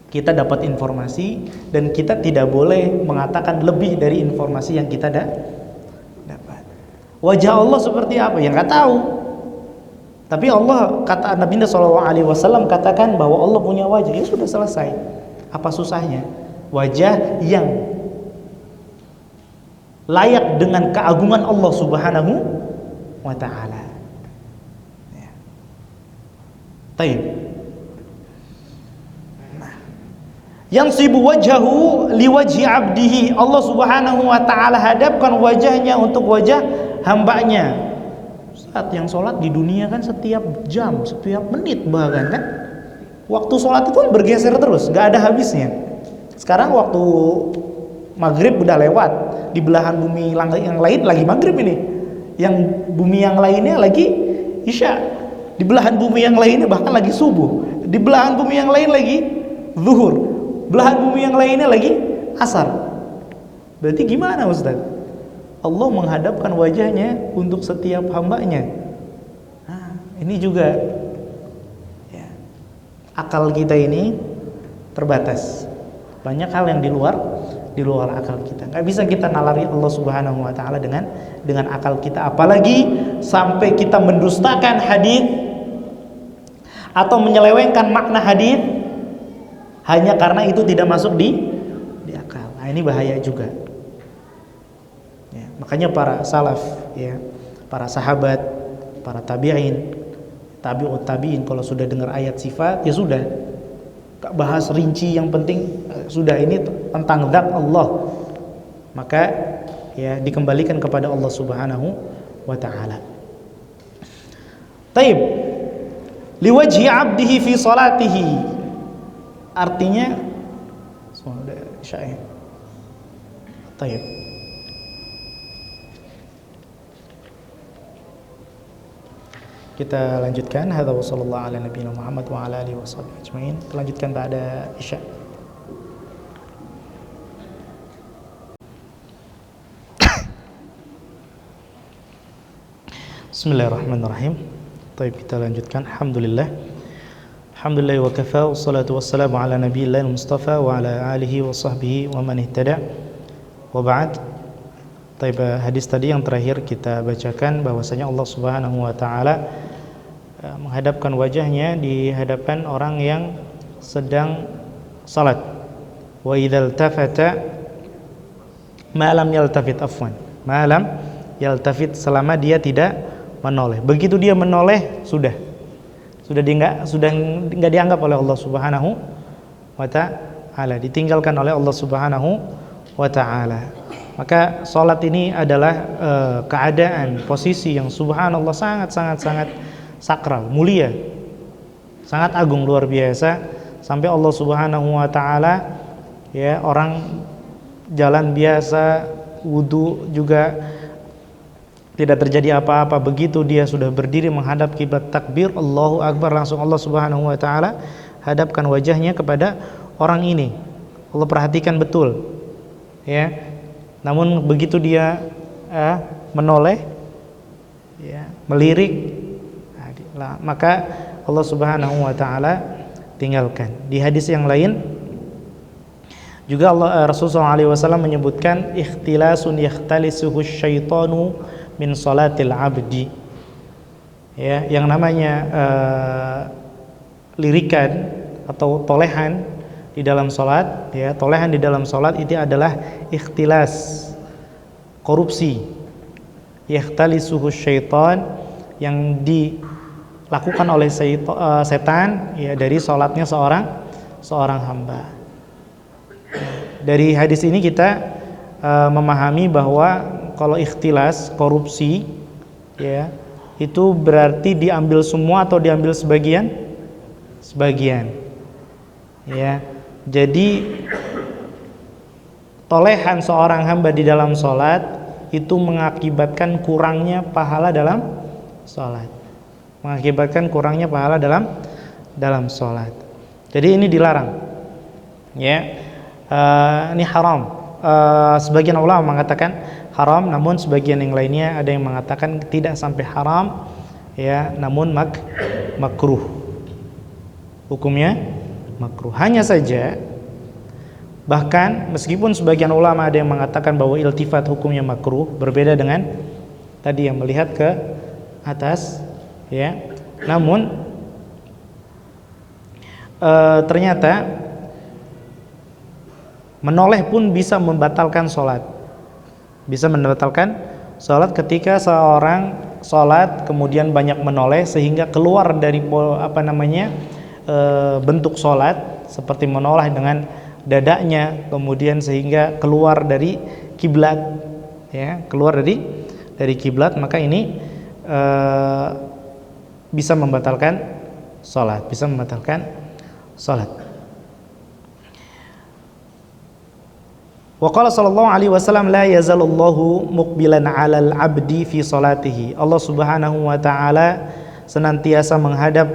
Kita dapat informasi dan kita tidak boleh mengatakan lebih dari informasi yang kita dapat. Wajah Allah seperti apa? Ya nggak tahu. Tapi Allah, kata Nabi SAW katakan bahwa Allah punya wajah. Ya sudah selesai. Apa susahnya? Wajah yang layak dengan keagungan Allah Subhanahu wa ta'ala. Ya. Taib. Yang sibu wajahu liwajhi abdihi. Allah Subhanahu wa ta'ala hadapkan wajahnya untuk wajah hambanya. Saat yang sholat di dunia kan setiap jam, setiap menit bahkan kan, waktu sholat itu kan bergeser terus, gak ada habisnya. Sekarang waktu maghrib udah lewat, di belahan bumi yang lain lagi maghrib ini, yang bumi yang lainnya lagi isya, di belahan bumi yang lainnya bahkan lagi subuh, di belahan bumi yang lain lagi zuhur, belahan bumi yang lainnya lagi asar. Berarti gimana Ustaz? Allah menghadapkan wajahnya untuk setiap hambanya. Nah, ini juga ya, akal kita ini terbatas. Banyak hal yang di luar akal kita. Nggak bisa kita nalari Allah Subhanahu wa ta'ala dengan akal kita. Apalagi sampai kita mendustakan hadis atau menyelewengkan makna hadis hanya karena itu tidak masuk di akal. Nah, ini bahaya juga. Ya, makanya para salaf, ya, para sahabat, para tabi'in, tabi'ut tabi'in kalau sudah dengar ayat sifat ya sudah, gak bahas rinci, yang penting sudah ini tentang zat Allah, maka ya dikembalikan kepada Allah Subhanahu wa ta'ala. Taib, liwajhi abdihi fi salatihi, artinya sudah syair. Taib. Kita lanjutkan. Hadza wa sallallahu ala nabiyina Muhammad wa ala alihi washabbihi ajmain. Kita lanjutkan pada Isya. Bismillahirrahmanirrahim. Baik, kita lanjutkan. Alhamdulillah. Alhamdulillah wa kafa, wassalatu wassalamu ala nabiyil mustafa wa ala alihi wa sahbihi wa man ihtada. Wa ba'd. Baik, hadis tadi yang terakhir kita bacakan bahwasanya Allah Subhanahu wa taala menghadapkan wajahnya di hadapan orang yang sedang salat. Wa idzal tafata ma lam yaltafit, afwan, ma lam yaltafit, selama dia tidak menoleh. Begitu dia menoleh sudah enggak dianggap oleh Allah Subhanahu wa taala, ditinggalkan oleh Allah Subhanahu wa taala. Maka salat ini adalah keadaan, posisi yang subhanallah sangat sakral, mulia, sangat agung, luar biasa, sampai Allah Subhanahu wa taala, ya, orang jalan biasa wudu juga tidak terjadi apa-apa, begitu dia sudah berdiri menghadap kiblat, takbir Allahu akbar, langsung Allah Subhanahu wa taala hadapkan wajahnya kepada orang ini. Allah perhatikan betul, ya. Namun begitu dia menoleh, ya, melirik, maka Allah Subhanahu wa taala tinggalkan. Di hadis yang lain juga Rasulullah SAW menyebutkan ikhtilasun yakhtalisuhu syaitanu min salatil abdi. Ya, yang namanya lirikan atau tolehan di dalam salat, ya, tolehan di dalam salat itu adalah ikhtilas, korupsi. Yakhtalisuhu syaitan, yang dilakukan oleh setan, ya, dari salatnya seorang hamba. Dari hadis ini kita memahami bahwa kalau ikhtilas, korupsi, ya, itu berarti diambil semua atau diambil sebagian? Sebagian. Ya. Jadi tolehan seorang hamba di dalam sholat itu mengakibatkan kurangnya pahala dalam sholat. Mengakibatkan kurangnya pahala dalam sholat. Jadi ini dilarang. Ya. Ini haram. Sebagian ulama mengatakan haram, namun sebagian yang lainnya ada yang mengatakan tidak sampai haram, ya, namun makruh. Hukumnya makruh. Hanya saja, bahkan meskipun sebagian ulama ada yang mengatakan bahwa iltifat hukumnya makruh, berbeda dengan tadi yang melihat ke atas, ya. Namun ternyata menoleh pun bisa membatalkan sholat. Bisa membatalkan sholat ketika seorang sholat kemudian banyak menoleh sehingga keluar dari bentuk sholat, seperti menoleh dengan dadanya, kemudian sehingga keluar dari kiblat, ya, keluar dari kiblat, maka ini bisa membatalkan sholat, bisa membatalkan sholat. Wa qala sallallahu alaihi wasallam la yazalullahu muqbilan 'alal 'abdi fi salatihi. Allah Subhanahu wa taala senantiasa menghadap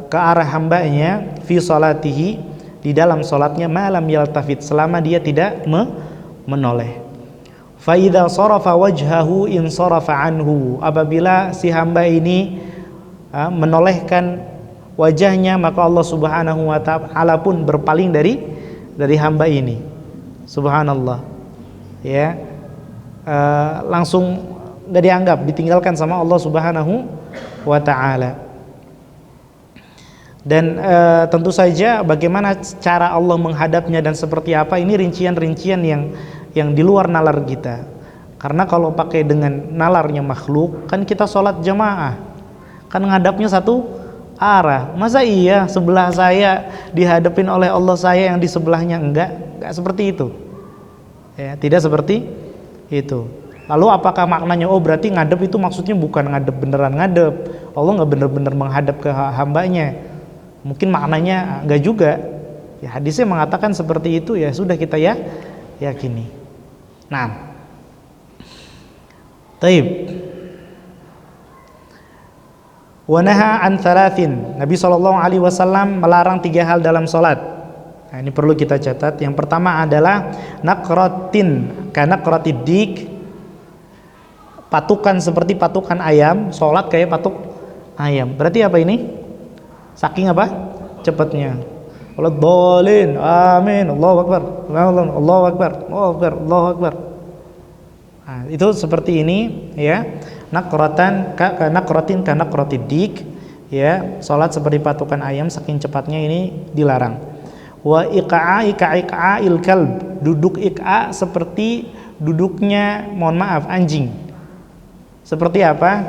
ke arah hambanya fi salatihi, di dalam salatnya, malam yaltafit, selama dia tidak menoleh. Fa idza sarafa wajhahu in sarafa anhu, apabila si hamba ini menolehkan wajahnya, maka Allah Subhanahu wa taala pun berpaling dari hamba ini. Subhanallah, ya, langsung nggak dianggap, ditinggalkan sama Allah Subhanahu wa taala. Dan tentu saja bagaimana cara Allah menghadapnya dan seperti apa, ini rincian-rincian yang di luar nalar kita. Karena kalau pakai dengan nalarnya makhluk, kan kita sholat jamaah, kan ngadapnya satu arah. Masa iya sebelah saya dihadapin oleh Allah, saya yang di sebelahnya enggak seperti itu, ya, tidak seperti itu. Lalu apakah maknanya, oh berarti ngadep itu maksudnya bukan ngadep beneran ngadep, Allah nggak bener-bener menghadap ke hambanya? Mungkin maknanya enggak juga, ya, hadisnya mengatakan seperti itu, ya sudah kita yakini. Nah, taib. Wa naha an thalathin, Nabi SAW melarang 3 hal dalam salat. Nah, ini perlu kita catat. Yang pertama adalah naqratin kanaqratid dik, patukan seperti patukan ayam, salat kayak patuk ayam. Berarti apa ini? Saking apa? Cepatnya. Waladhdallin, amin, Allahu akbar, Allahu akbar, Allahu akbar, Allahu akbar. Nah, itu seperti ini, ya. Naqratan kanaqratin kanaqratid dik, ya, salat seperti patukan ayam, saking cepatnya ini dilarang. Wa iqa'a iqa'il kalb, duduk iqa seperti duduknya, mohon maaf, anjing. Seperti apa?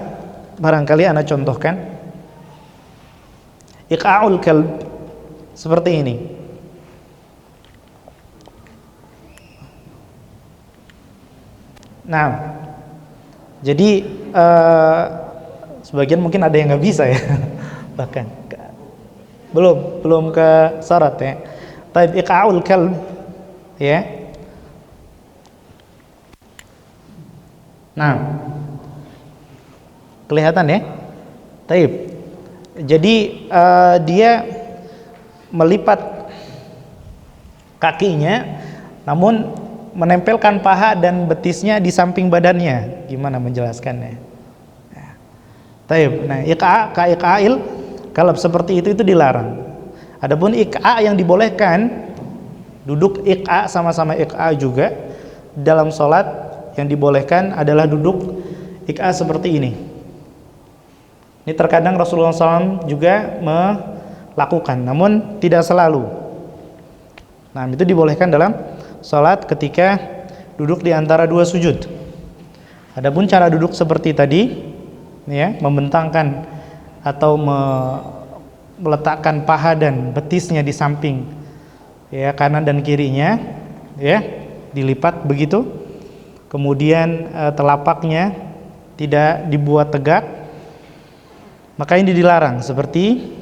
Barangkali ana contohkan. Iqa'ul kalb seperti ini. Nah, jadi sebagian mungkin ada yang nggak bisa, ya, bahkan belum ke syarat, ya. Taib iqa'ul kalb, ya. Nah, kelihatan, ya. Taib. Jadi dia melipat kakinya, namun menempelkan paha dan betisnya di samping badannya. Gimana menjelaskannya? Taib. Nah, iqa'il kalb seperti itu dilarang. Adapun iqa yang dibolehkan, duduk iqa sama-sama iqa juga dalam sholat, yang dibolehkan adalah duduk iqa seperti ini. Ini terkadang Rasulullah SAW juga melakukan, namun tidak selalu. Nah, itu dibolehkan dalam sholat ketika duduk di antara 2 sujud. Adapun cara duduk seperti tadi, ya, membentangkan atau meletakkan paha dan betisnya di samping, ya, kanan dan kirinya, ya, dilipat begitu. Kemudian telapaknya tidak dibuat tegak, maka ini dilarang seperti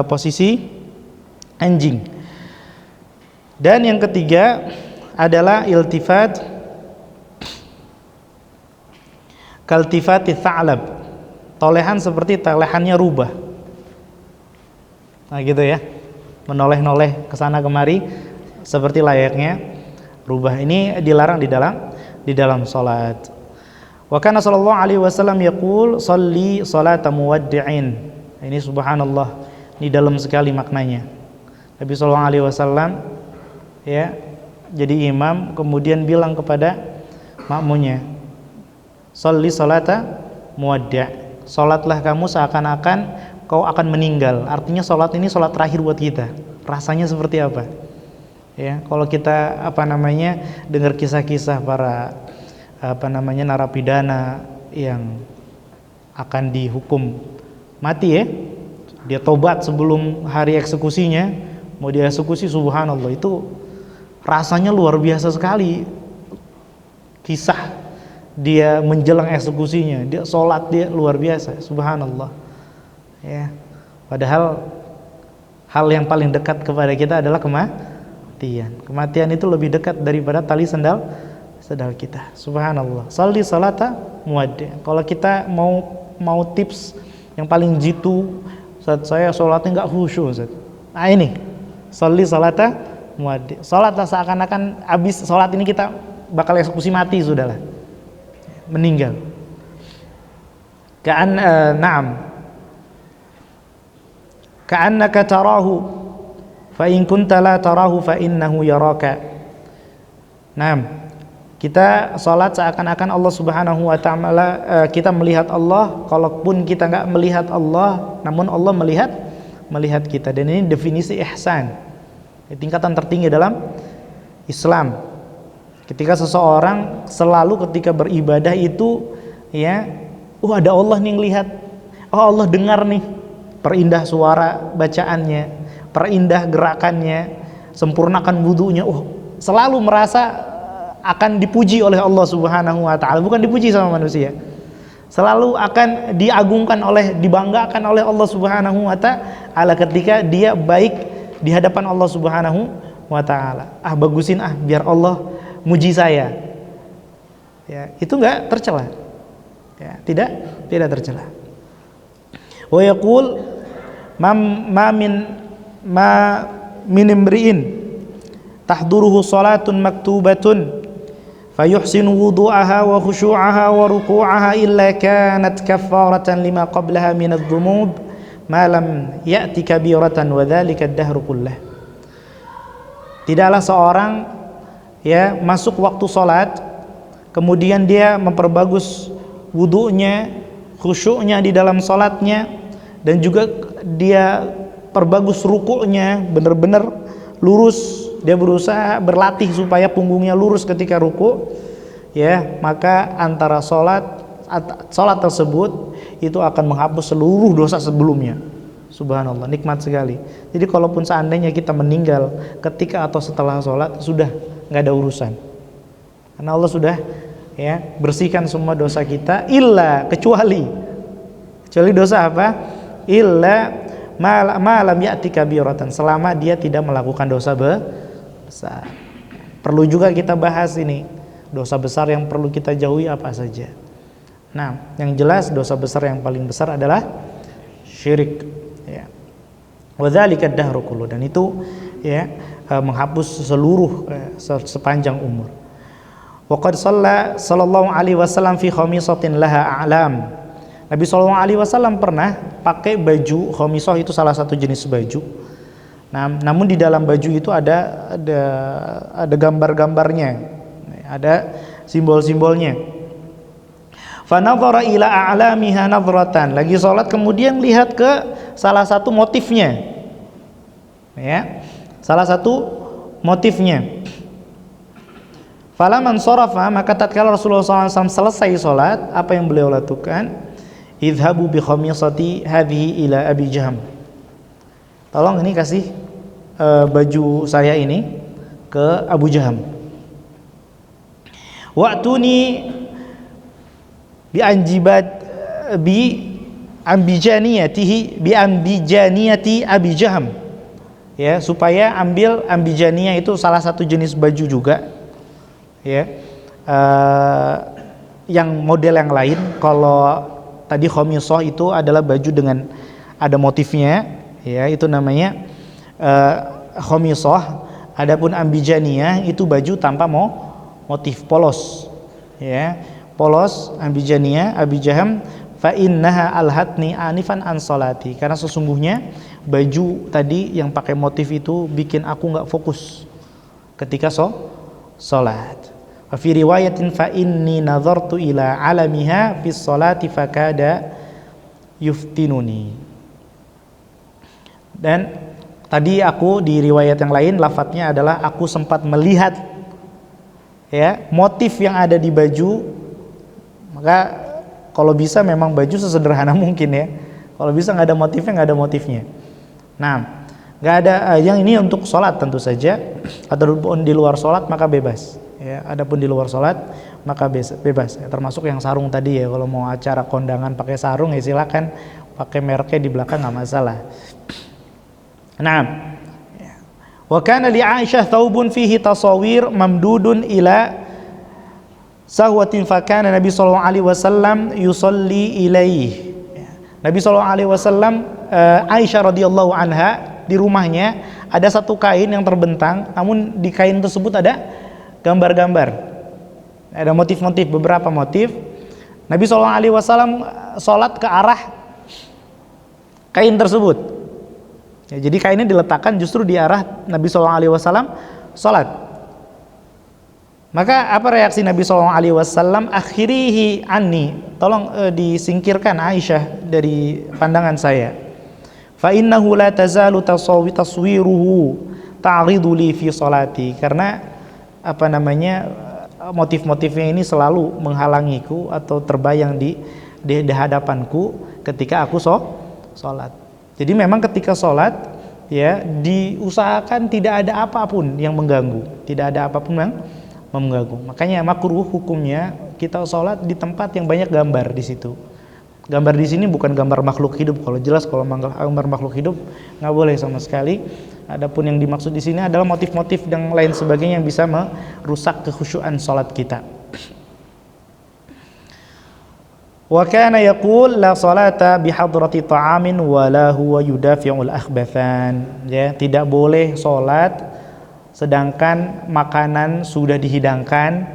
posisi anjing. Dan yang ketiga adalah iltifat kaltifati tha'lab, tolehan seperti tolehannya rubah. Nah gitu ya, menoleh-noleh kesana kemari seperti layaknya rubah. Ini dilarang di dalam salat. Wa kana sallallahu alaihi wasallam yaqul shalli salata muwaddi'in. Ini subhanallah, ini dalam sekali maknanya. Nabi sallallahu alaihi wasallam ya jadi imam kemudian bilang kepada makmunya, shalli salata muwaddi'. Salatlah kamu seakan-akan kau akan meninggal. Artinya salat ini salat terakhir buat kita. Rasanya seperti apa? Ya, kalau kita dengar kisah-kisah para narapidana yang akan dihukum mati ya, dia tobat sebelum hari eksekusinya, mau dieksekusi, subhanallah, itu rasanya luar biasa sekali. Kisah dia menjelang eksekusinya, dia sholat, dia luar biasa, subhanallah ya. Padahal hal yang paling dekat kepada kita adalah kematian itu lebih dekat daripada tali sendal kita, subhanallah. Shalli salata muwaddi'. Kalau kita mau tips yang paling jitu, saat saya sholatnya nggak khusyuk, Ustaz. Nah ini, shalli salata muwaddi'. Sholatlah seakan-akan habis sholat ini kita bakal eksekusi mati, sudahlah, meninggal. Ka'annaka tarahu fa in kunta la tarahu fa innahu yaraka. Naam. Kita sholat seakan-akan Allah Subhanahu wa ta'ala, kita melihat Allah, kalaupun kita nggak melihat Allah, namun Allah melihat kita. Dan ini definisi ihsan, tingkatan tertinggi dalam Islam. Ketika seseorang selalu ketika beribadah itu ya, ada Allah nih yang lihat, Allah dengar nih, perindah suara bacaannya, perindah gerakannya, sempurnakan wudunya, selalu merasa akan dipuji oleh Allah Subhanahu wa ta'ala, bukan dipuji sama manusia. Selalu akan dibanggakan oleh Allah Subhanahu wa ta'ala ketika dia baik di hadapan Allah Subhanahu wa ta'ala. Bagusin biar Allah muji saya. Ya, itu enggak tercela. Ya, tidak tercela. Wa yaqul ma min imri'in tahduruhu salatun maktubatun fayuhsinu wudu'aha wa khushu'aha wa ruku'aha illa kanat kaffaratan lima qablaha min adh-dhunub ma lam ya'ti kabiratan wa dhalika ad-dahru kullah. Tidaklah seorang ya masuk waktu salat kemudian dia memperbagus wudu'nya, khusyuknya di dalam salatnya, dan juga dia perbagus ruku'nya, benar-benar lurus. Dia berusaha berlatih supaya punggungnya lurus ketika ruku, ya, maka antara salat tersebut itu akan menghapus seluruh dosa sebelumnya. Subhanallah, nikmat sekali. Jadi kalaupun seandainya kita meninggal ketika atau setelah salat, sudah nggak ada urusan, karena Allah sudah ya bersihkan semua dosa kita, kecuali dosa apa? Illa malam ya'ti kabiratan, selama dia tidak melakukan dosa besar. Perlu juga kita bahas ini, dosa besar yang perlu kita jauhi apa saja. Nah, yang jelas dosa besar yang paling besar adalah syirik, ya. Wa dzalika ad-dahru kullu, dan itu ya menghapus seluruh sepanjang umur. Wa qad sallallahu alaihi wasallam fi khamisatin laha a'lam. Nabi sallallahu alaihi wasallam pernah pakai baju khamisah, itu salah satu jenis baju. Nah, namun di dalam baju itu ada gambar-gambarnya, ada simbol-simbolnya. Fa nadhara ila a'lamiha nadratan, lagi salat kemudian lihat ke salah satu motifnya. Ya, salah satu motifnya. Falamman sharafa, maka tatkala Rasulullah SAW selesai salat, apa yang beliau lakukan? Idhabu bi khamisati hadhihi ila Abi Jaham. Tolong ini kasih baju saya ini ke Abu Jaham. wa'tuni bi anjibat bi ambijaniyati Abi Jaham, ya, supaya ambil ambijaniyah itu salah satu jenis baju juga, ya, yang model yang lain. Kalau tadi khomisoh itu adalah baju dengan ada motifnya, ya, itu namanya khomisoh. Adapun ambijaniyah itu baju tanpa motif, polos, ya, polos. Ambijaniyah Abi Jaham, fa innaha alhatni anifan an salati, karena sesungguhnya baju tadi yang pakai motif itu bikin aku nggak fokus ketika salat. Wa fi riwayatin fa inni nadhartu ila alamiha fi salati fakada yuftinuni. Dan tadi aku di riwayat yang lain lafadznya adalah aku sempat melihat, ya, motif yang ada di baju. Maka kalau bisa memang baju sesederhana mungkin, ya. Kalau bisa nggak ada motifnya, nggak ada motifnya. Nah, nggak ada yang ini untuk sholat tentu saja. Ataupun di luar sholat maka bebas. Ya, adapun di luar sholat maka bebas. Ya, termasuk yang sarung tadi, ya. Kalau mau acara kondangan pakai sarung, ya silakan pakai mereknya di belakang, nggak masalah. Nah, wa kana li Aisyah thawbun fihi tasawir mamdudun ila sahwatin fakana Nabi sallallahu alaihi wasallam yusalli ilaih. Nabi sallallahu alaihi wasallam, Aisyah radhiyallahu anha, di rumahnya ada satu kain yang terbentang, namun di kain tersebut ada gambar-gambar, ada motif-motif, beberapa motif. Nabi sallallahu alaihi wasallam salat ke arah kain tersebut. Ya, jadi kainnya diletakkan justru di arah Nabi sallallahu alaihi wasallam salat. Maka apa reaksi Nabi SAW? Akhirihi anni, tolong disingkirkan Aisyah dari pandangan saya. Fa innahu la tazalu taswiruhu ta'ridu li fi salati, karena apa namanya, motif-motifnya ini selalu menghalangiku atau terbayang di hadapanku ketika aku salat. Jadi memang ketika salat, ya, diusahakan tidak ada apapun yang mengganggu, tidak ada apapun yang mengganggu. Makanya makruh hukumnya kita sholat di tempat yang banyak gambar di situ. Gambar di sini bukan gambar makhluk hidup. Kalau jelas kalau gambar makhluk hidup nggak boleh sama sekali. Adapun yang dimaksud di sini adalah motif-motif dan lain sebagainya yang bisa merusak kekhusyuan sholat kita. Wa kana yaqul la salata bihadrati ta'amin wa la huwa yudafi'ul akhbathan. Ya, tidak boleh sholat sedangkan makanan sudah dihidangkan.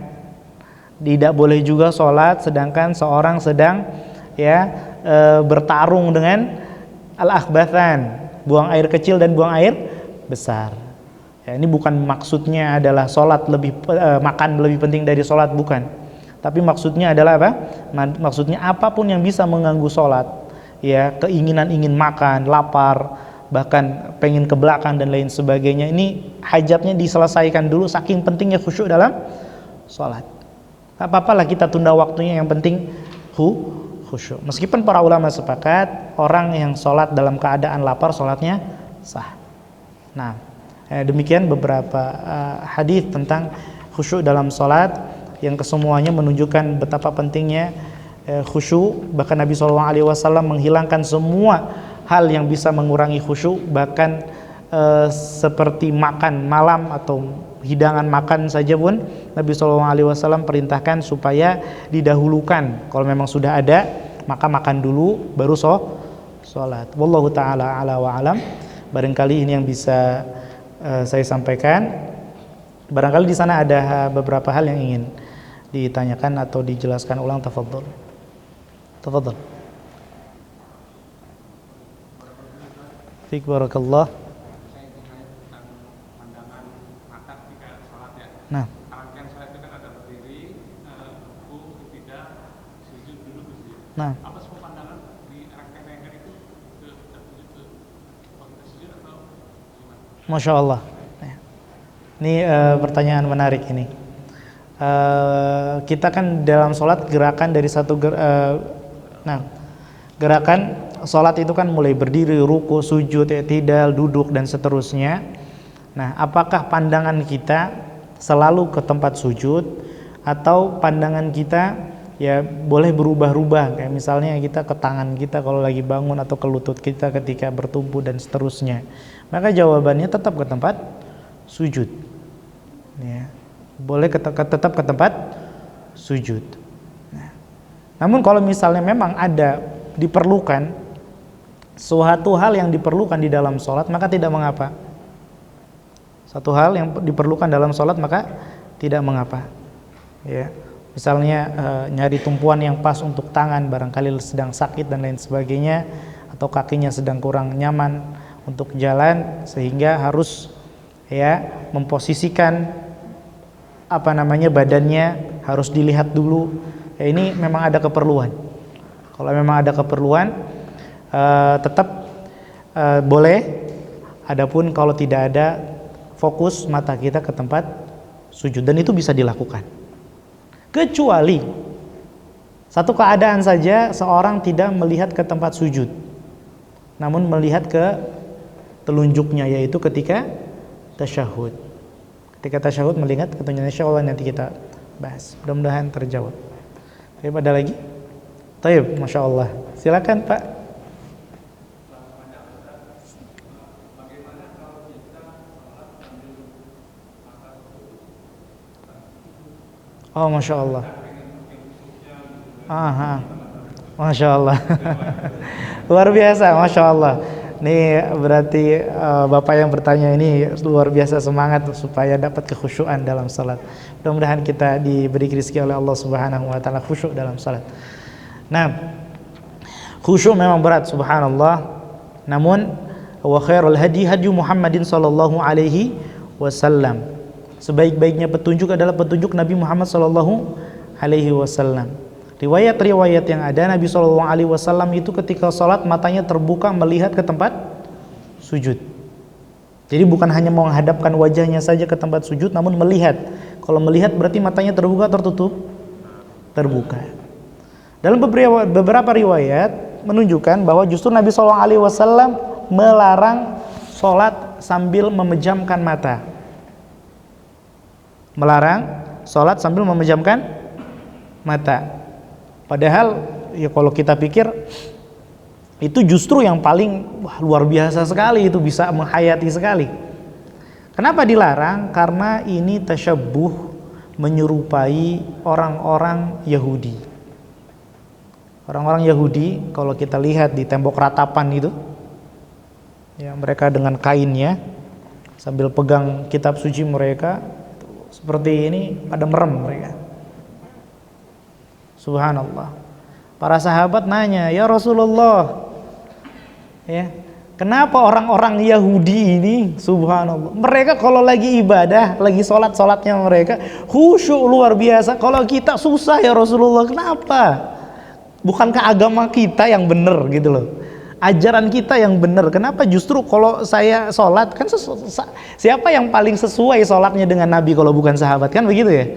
Tidak boleh juga sholat sedangkan seorang sedang, ya, bertarung dengan al-akhbathan, buang air kecil dan buang air besar. Ya, ini bukan maksudnya adalah sholat makan lebih penting dari sholat, bukan. Tapi maksudnya adalah apa? Maksudnya apapun yang bisa mengganggu sholat, ya, keinginan ingin makan, lapar, bahkan pengen ke belakang dan lain sebagainya, ini hajatnya diselesaikan dulu, saking pentingnya khusyuk dalam sholat. Tak apa-apalah kita tunda waktunya, yang penting khusyuk. Meskipun para ulama sepakat orang yang sholat dalam keadaan lapar sholatnya sah. Nah, demikian beberapa hadis tentang khusyuk dalam sholat yang kesemuanya menunjukkan betapa pentingnya khusyuk. Bahkan Nabi SAW menghilangkan semua hal yang bisa mengurangi khusyuk, bahkan seperti makan malam atau hidangan makan saja pun Nabi SAW perintahkan supaya didahulukan. Kalau memang sudah ada, maka makan dulu baru sholat. Wallahu ta'ala ala wa alam. Barangkali ini yang bisa saya sampaikan. Barangkali di sana ada beberapa hal yang ingin ditanyakan atau dijelaskan ulang. Tafadhol. Fik barakallah. Nah, rangkaian sholat itu kan ada berdiri, ruku, tidak, sujud, duduk, sujud. nah, Apa semua pandangan di rangkaian itu ke sujud atau gimana? Masya Allah. Ini pertanyaan menarik ini. Kita kan dalam sholat gerakan dari satu gerakan sholat itu kan mulai berdiri, ruku, sujud, i'tidal, duduk dan seterusnya. Nah, apakah pandangan kita selalu ke tempat sujud atau pandangan kita ya boleh berubah-ubah, kayak misalnya kita ke tangan kita kalau lagi bangun atau ke lutut kita ketika bertumpu dan seterusnya. Maka jawabannya tetap ke tempat sujud. Ya. Boleh tetap ke tempat sujud. Nah, namun kalau misalnya memang ada diperlukan suatu hal yang diperlukan di dalam sholat, maka tidak mengapa. Satu hal yang diperlukan dalam sholat maka tidak mengapa. Ya, misalnya nyari tumpuan yang pas untuk tangan, barangkali sedang sakit dan lain sebagainya, atau kakinya sedang kurang nyaman untuk jalan sehingga harus ya memposisikan badannya harus dilihat dulu. Ya, ini memang ada keperluan. Kalau memang ada keperluan tetap boleh. Adapun kalau tidak ada, fokus mata kita ke tempat sujud, dan itu bisa dilakukan. Kecuali satu keadaan saja seorang tidak melihat ke tempat sujud, namun melihat ke telunjuknya, yaitu ketika tasyahud. Ketika tasyahud melihat ke telunjuknya, insyaallah nanti kita bahas. Mudah-mudahan terjawab. Ada lagi? Taib, Masya Allah. Silakan Pak. Oh, Masya Allah. Aha. Masya Allah. Luar biasa, Masya Allah. Ini berarti Bapak yang bertanya ini luar biasa semangat supaya dapat kekhusyuan dalam salat. Mudah-mudahan kita diberi rezeki oleh Allah Subhanahu wa taala khusyuk dalam salat. Nah, khusyuk memang berat, subhanallah. Namun wa khairul hadi Muhammadin sallallahu alaihi wasallam. Sebaik-baiknya petunjuk adalah petunjuk Nabi Muhammad sallallahu alaihi wasallam. Riwayat-riwayat yang ada, Nabi sallallahu alaihi wasallam itu ketika salat matanya terbuka melihat ke tempat sujud. Jadi bukan hanya menghadapkan wajahnya saja ke tempat sujud, namun melihat. Kalau melihat berarti matanya terbuka, tertutup? Terbuka. Dalam beberapa riwayat menunjukkan bahwa justru Nabi SAW melarang sholat sambil memejamkan mata. Melarang sholat sambil memejamkan mata. Padahal ya kalau kita pikir itu justru yang paling luar biasa sekali, itu bisa menghayati sekali. Kenapa dilarang? Karena ini tasyabbuh, menyerupai orang-orang Yahudi. Orang-orang Yahudi kalau kita lihat di tembok ratapan itu, ya mereka dengan kainnya sambil pegang kitab suci mereka seperti ini, pada merem mereka. Subhanallah. Para sahabat nanya, "Ya Rasulullah, ya, kenapa orang-orang Yahudi ini, subhanallah, mereka kalau lagi ibadah, lagi sholat-sholatnya mereka khusyuk luar biasa. Kalau kita susah ya Rasulullah, kenapa? Bukankah agama kita yang benar gitu loh? Ajaran kita yang benar. Kenapa justru kalau saya sholat, kan siapa yang paling sesuai sholatnya dengan Nabi kalau bukan sahabat, kan begitu ya?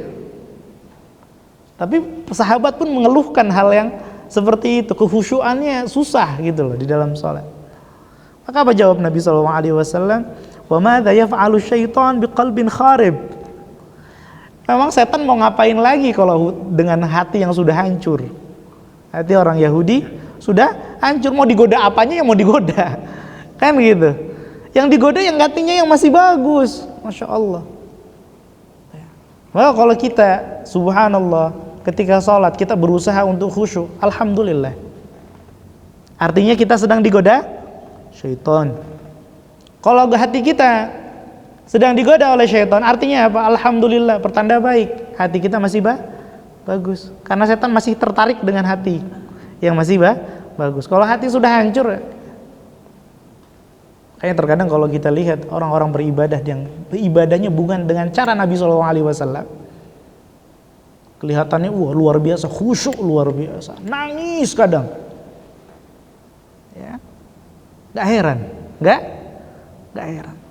Tapi sahabat pun mengeluhkan hal yang seperti itu, kekhusyuannya susah gitu loh di dalam sholat. Maka apa jawab Nabi SAW? Wa madza yaf'alu syaitan biqalbin kharib. Memang setan mau ngapain lagi kalau dengan hati yang sudah hancur? Hati orang Yahudi sudah hancur, mau digoda apanya yang mau digoda? Kan gitu. Yang digoda yang hatinya yang masih bagus. Masya Allah. Well, kalau kita, subhanallah, ketika sholat kita berusaha untuk khusyuk, alhamdulillah. Artinya kita sedang digoda syaitan. Kalau hati kita sedang digoda oleh syaitan, artinya apa? Alhamdulillah, pertanda baik. Hati kita masih bagus. Karena setan masih tertarik dengan hati yang masih bagus. Kalau hati sudah hancur, kayak terkadang kalau kita lihat orang-orang beribadah yang ibadahnya bukan dengan cara Nabi SAW, kelihatannya luar biasa, khusyuk luar biasa, nangis kadang. Ya, nggak heran.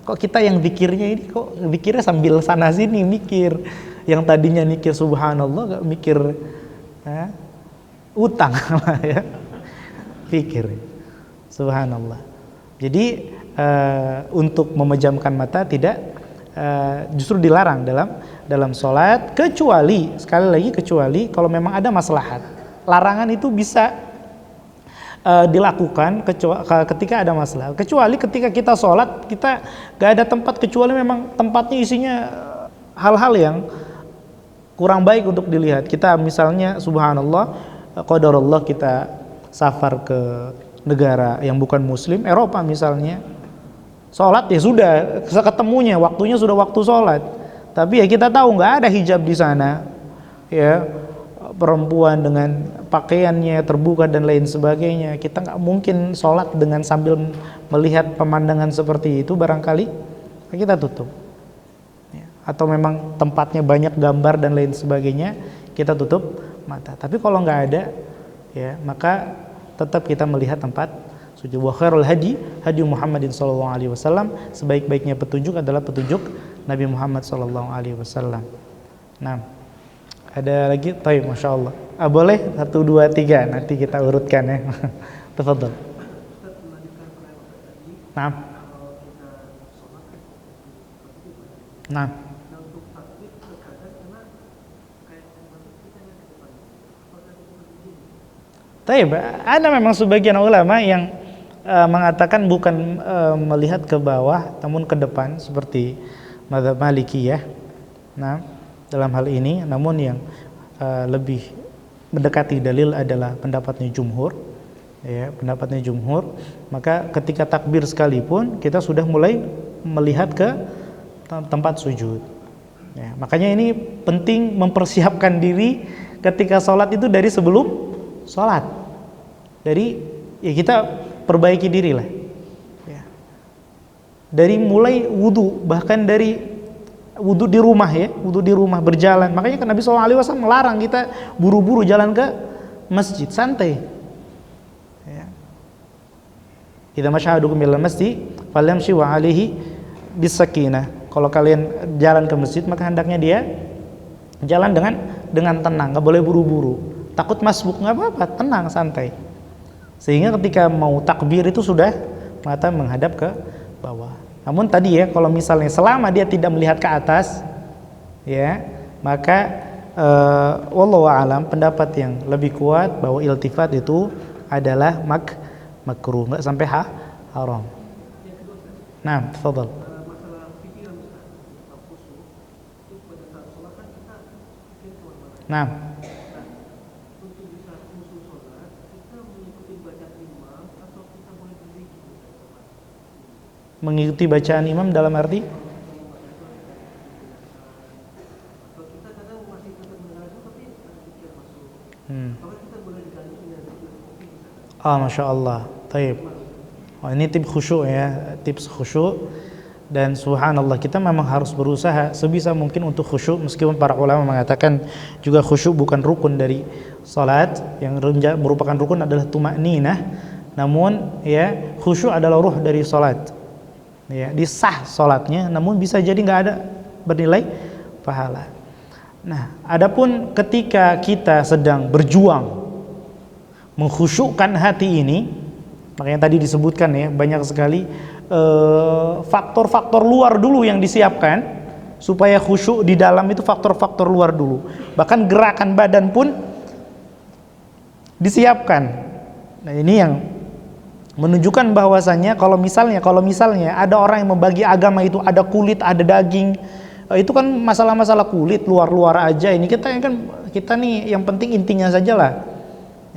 Kok kita yang pikirnya ini kok pikirnya sambil sana sini mikir, yang tadinya mikir subhanallah gak mikir utang ya, pikir subhanallah. Jadi untuk memejamkan mata tidak, justru dilarang dalam dalam sholat, kecuali, sekali lagi kecuali kalau memang ada maslahat. Larangan itu bisa dilakukan ketika ada masalah. Kecuali ketika kita sholat, kita gak ada tempat, kecuali memang tempatnya isinya hal-hal yang kurang baik untuk dilihat. Kita misalnya, subhanallah, qadarullah, kita safar ke negara yang bukan muslim, Eropa misalnya, sholat ya sudah seketemunya, waktunya sudah waktu sholat, tapi ya kita tahu nggak ada hijab di sana, ya, perempuan dengan pakaiannya terbuka dan lain sebagainya, kita nggak mungkin sholat dengan sambil melihat pemandangan seperti itu, barangkali kita tutup, ya. Atau memang tempatnya banyak gambar dan lain sebagainya, kita tutup mata. Tapi kalau nggak ada, ya, maka tetap kita melihat tempat sujud. Wa khairul hadi Muhammadin sallallahu alaihi wasallam, sebaik-baiknya petunjuk adalah petunjuk Nabi Muhammad sallallahu alaihi wasallam. Nah, ada lagi? Taib, Masya Allah. Boleh 1, 2, 3, nanti kita urutkan ya. Tafadhol. Nah. Nah. Taib, ada memang sebagian ulama yang mengatakan bukan melihat ke bawah, namun ke depan, seperti mazhab Malikiyah. Nah, dalam hal ini, namun yang lebih mendekati dalil adalah pendapatnya jumhur, ya, pendapatnya jumhur. Maka ketika takbir sekalipun kita sudah mulai melihat ke tempat sujud, ya. Makanya ini penting mempersiapkan diri ketika sholat itu dari sebelum sholat. Dari, ya, kita perbaiki diri lah, ya. Dari mulai wudu, bahkan dari wudu di rumah, ya, wudu di rumah, berjalan. Makanya kan Nabi SAW melarang kita buru-buru jalan ke masjid, santai, ya. Idza masya ahadukum ila masjid falyamshi wa alaihi bisakinah. Kalau kalian jalan ke masjid, maka hendaknya dia jalan dengan tenang, nggak boleh buru-buru. Takut masbuk, nggak apa-apa, tenang, santai. Sehingga ketika mau takbir itu sudah mata menghadap ke bawah. Namun tadi, ya, kalau misalnya selama dia tidak melihat ke atas, ya, maka wallahu a'lam, pendapat yang lebih kuat bahwa iltifat itu adalah makruh, nggak sampai haram. Nah, tafadhol. Nah, mengikuti bacaan imam dalam arti Masya Allah. Taib. Ini tips khusyuk, ya, tips khusyuk. Dan subhanallah, kita memang harus berusaha sebisa mungkin untuk khusyuk, meskipun para ulama mengatakan juga khusyuk bukan rukun dari salat. Yang merupakan rukun adalah tumakninah. Namun, ya, khusyuk adalah ruh dari salat, ya, disah salatnya, namun bisa jadi nggak ada bernilai pahala. Nah, adapun ketika kita sedang berjuang mengkhusyukkan hati ini, makanya tadi disebutkan, ya, banyak sekali faktor-faktor luar dulu yang disiapkan supaya khusyuk di dalam itu, faktor-faktor luar dulu. Bahkan gerakan badan pun disiapkan. Nah, ini yang menunjukkan bahwasanya kalau misalnya ada orang yang membagi agama itu ada kulit, ada daging, itu kan masalah-masalah kulit luar-luar aja. Ini kita nih yang penting intinya saja lah.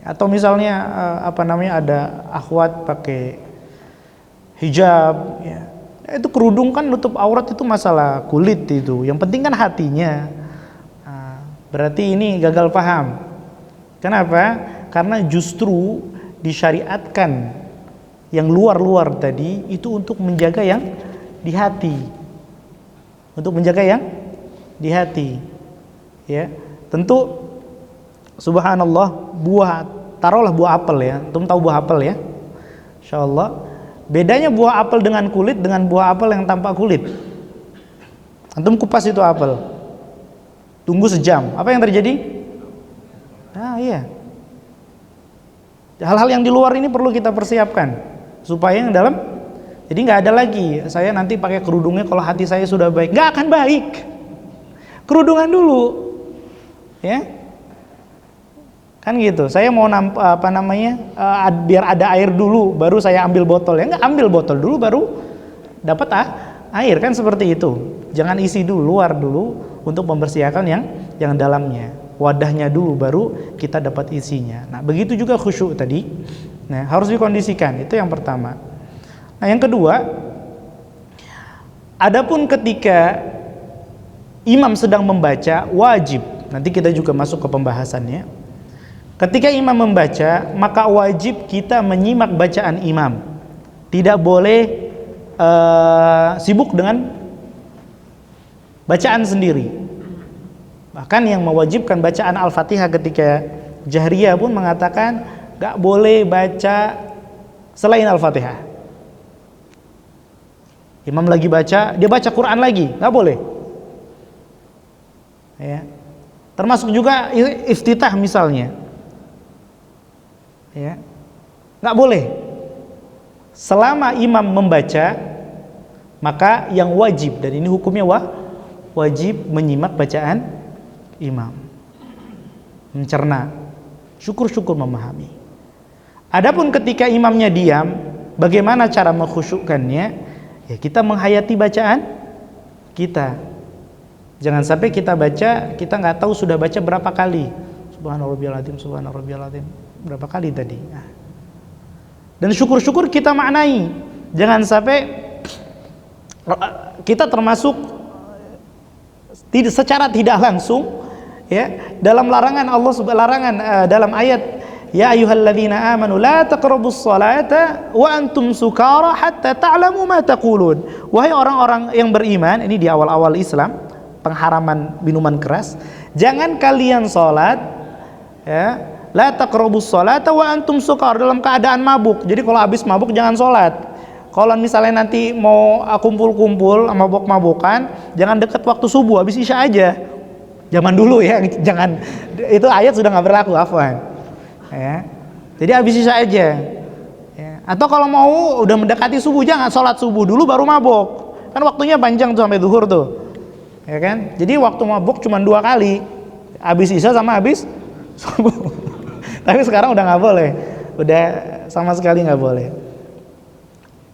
Atau misalnya ada akhwat pakai hijab, ya, itu kerudung kan nutup aurat, itu masalah kulit itu. Yang penting kan hatinya. Berarti ini gagal paham. Kenapa? Karena justru disyariatkan yang luar-luar tadi itu untuk menjaga yang di hati. Untuk menjaga yang di hati. Ya, tentu subhanallah, taruhlah buah apel, ya. Antum tahu buah apel, ya? Insyaallah. Bedanya buah apel dengan kulit dengan buah apel yang tanpa kulit. Antum kupas itu apel. Tunggu sejam. Apa yang terjadi? Nah, iya. Hal-hal yang di luar ini perlu kita persiapkan supaya yang dalam, jadi nggak ada lagi saya nanti pakai kerudungnya kalau hati saya sudah baik, nggak akan baik. kerudungan dulu, ya, kan gitu. Saya mau biar ada air dulu, baru saya ambil botol. Ya nggak, ambil botol dulu, baru dapat air, kan seperti itu. Jangan isi dulu luar dulu untuk membersihkan yang dalamnya. Wadahnya dulu, baru kita dapat isinya. Nah, begitu juga khusyuk tadi. Nah, harus dikondisikan. Itu yang pertama. Nah, yang kedua, adapun ketika imam sedang membaca, wajib. Nanti kita juga masuk ke pembahasannya. Ketika imam membaca, maka wajib kita menyimak bacaan imam. Tidak boleh sibuk dengan bacaan sendiri. Bahkan yang mewajibkan bacaan Al-Fatihah ketika jahriyah pun mengatakan gak boleh baca selain Al-Fatihah. Imam lagi baca, dia baca Quran lagi, gak boleh. Ya. Termasuk juga iftitah misalnya. Ya. Gak boleh. Selama imam membaca, maka yang wajib, dan ini hukumnya wajib menyimak bacaan imam, mencerna, syukur-syukur memahami. Adapun ketika imamnya diam, bagaimana cara mengkhusyukkannya? Ya, kita menghayati bacaan kita. Jangan sampai kita baca, kita nggak tahu sudah baca berapa kali. Subhanarabbiyal azim, subhanarabbiyal azim. Berapa kali tadi? Nah. Dan syukur-syukur kita maknai. Jangan sampai kita termasuk secara tidak langsung, ya, dalam larangan Allah dalam ayat ya ayyuhalladzina amanu la taqrabus salata wa antum sukara hatta ta'lamu ma taqulun. Wahai orang-orang yang beriman, ini di awal-awal Islam, pengharaman minuman keras, jangan kalian salat, ya, la taqrabus salata wa antum sukara, dalam keadaan mabuk. Jadi kalau habis mabuk jangan salat. Kalau misalnya nanti mau kumpul-kumpul mabuk-mabukan, jangan dekat waktu subuh, habis isya aja. Zaman dulu ya, jangan, itu ayat sudah nggak berlaku, afwan. Ya. Jadi habis isya aja. Ya. Atau kalau mau udah mendekati subuh, jangan sholat subuh dulu baru mabuk. Kan waktunya panjang tuh sampai zuhur tuh. Ya kan? Jadi waktu mabuk cuma 2 kali. Habis isya sama habis subuh. Tapi sekarang udah nggak boleh. Udah sama sekali nggak boleh.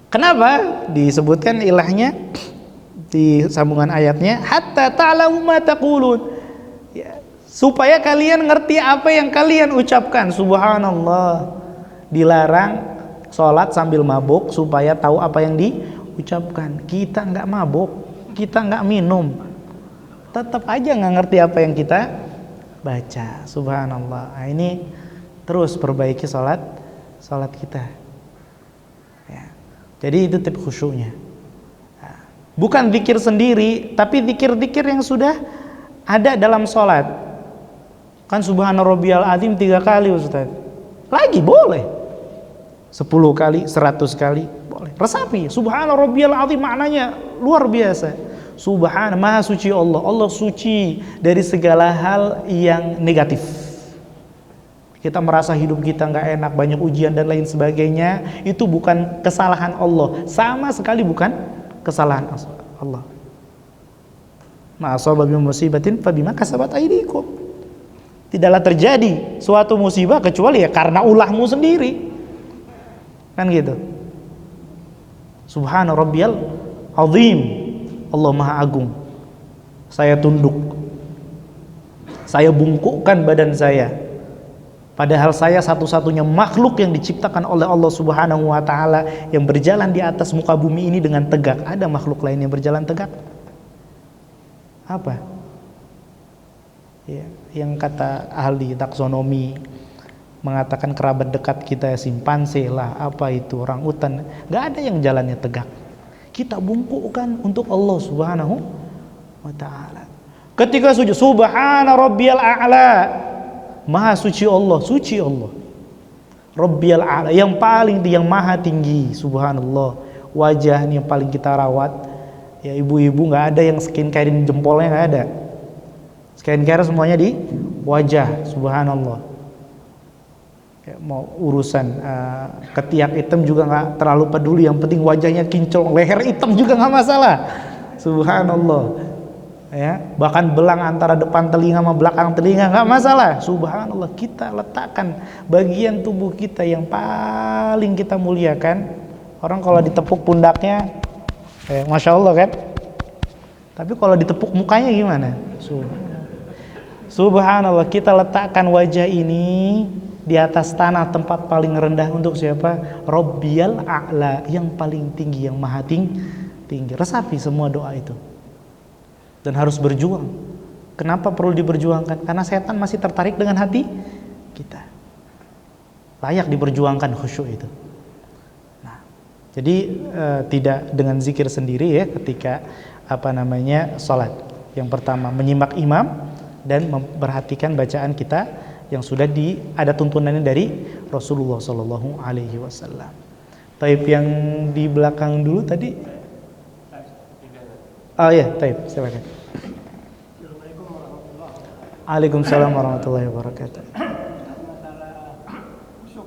Kenapa? Disebutkan ilahnya di sambungan ayatnya, hatta ta'lamu ma taqulun. Ya, supaya kalian ngerti apa yang kalian ucapkan. Subhanallah. Dilarang sholat sambil mabuk supaya tahu apa yang diucapkan. Kita nggak mabuk, kita nggak minum, tetap aja nggak ngerti apa yang kita baca. Subhanallah. Nah, ini terus perbaiki sholat kita. Ya. Jadi itu tip khusyuknya. Bukan zikir sendiri, tapi zikir-zikir yang sudah ada dalam sholat. Kan subhanarabbiyal azim 3 kali Ustaz. Lagi boleh. 10 kali, 100 kali boleh. Resapi, subhanarabbiyal azim maknanya luar biasa. Subhan, maha suci Allah. Allah suci dari segala hal yang negatif. Kita merasa hidup kita nggak enak, banyak ujian dan lain sebagainya, itu bukan kesalahan Allah, sama sekali bukan kesalahan Allah. Ma asaba bi musibatin fa bima kasabat aydikum. Tidaklah terjadi suatu musibah kecuali ya karena ulahmu sendiri. Kan gitu. Subhana rabbiyal azim. Allah Maha Agung. Saya tunduk. Saya bungkukkan badan saya. Padahal saya satu-satunya makhluk yang diciptakan oleh Allah Subhanahu wa taala yang berjalan di atas muka bumi ini dengan tegak. Ada makhluk lain yang berjalan tegak? Apa? Ya, yang kata ahli taksonomi mengatakan kerabat dekat kita simpanse lah, apa itu orangutan, nggak ada yang jalannya tegak. Kita bungkukkan untuk Allah Subhanahu wa taala. Ketika sujud, subhana rabbiyal a'la. Maha suci Allah, suci Allah. Rabbiyal a'la, yang paling yang maha tinggi, subhanallah. Wajah ini yang paling kita rawat. Ya, ibu-ibu nggak ada yang skincarein jempolnya, nggak ada. Skincare semuanya di wajah, subhanallah. Ya, mau urusan ketiak hitam juga nggak terlalu peduli, yang penting wajahnya kinclong, leher hitam juga nggak masalah. Subhanallah. ya, bahkan belang antara depan telinga sama belakang telinga nggak masalah. Subhanallah, kita letakkan bagian tubuh kita yang paling kita muliakan. Orang kalau ditepuk pundaknya, masya Allah kan. Tapi kalau ditepuk mukanya gimana? Subhanallah, kita letakkan wajah ini di atas tanah, tempat paling rendah untuk siapa? Rabbiyal a'la, yang paling tinggi, yang maha tinggi. Resapi semua doa itu. Dan harus berjuang. Kenapa perlu diperjuangkan? Karena setan masih tertarik dengan hati kita. Layak diperjuangkan khusyuk itu. Nah, jadi tidak dengan zikir sendiri ya ketika salat. Yang pertama menyimak imam dan memperhatikan bacaan kita yang sudah ada tuntunannya dari Rasulullah Shallallahu Alaihi Wasallam. Taib yang di belakang dulu tadi. Oh ya, taib, silakan. Waalaikumsalam warahmatullahi wabarakatuh. Masalah khusyuk,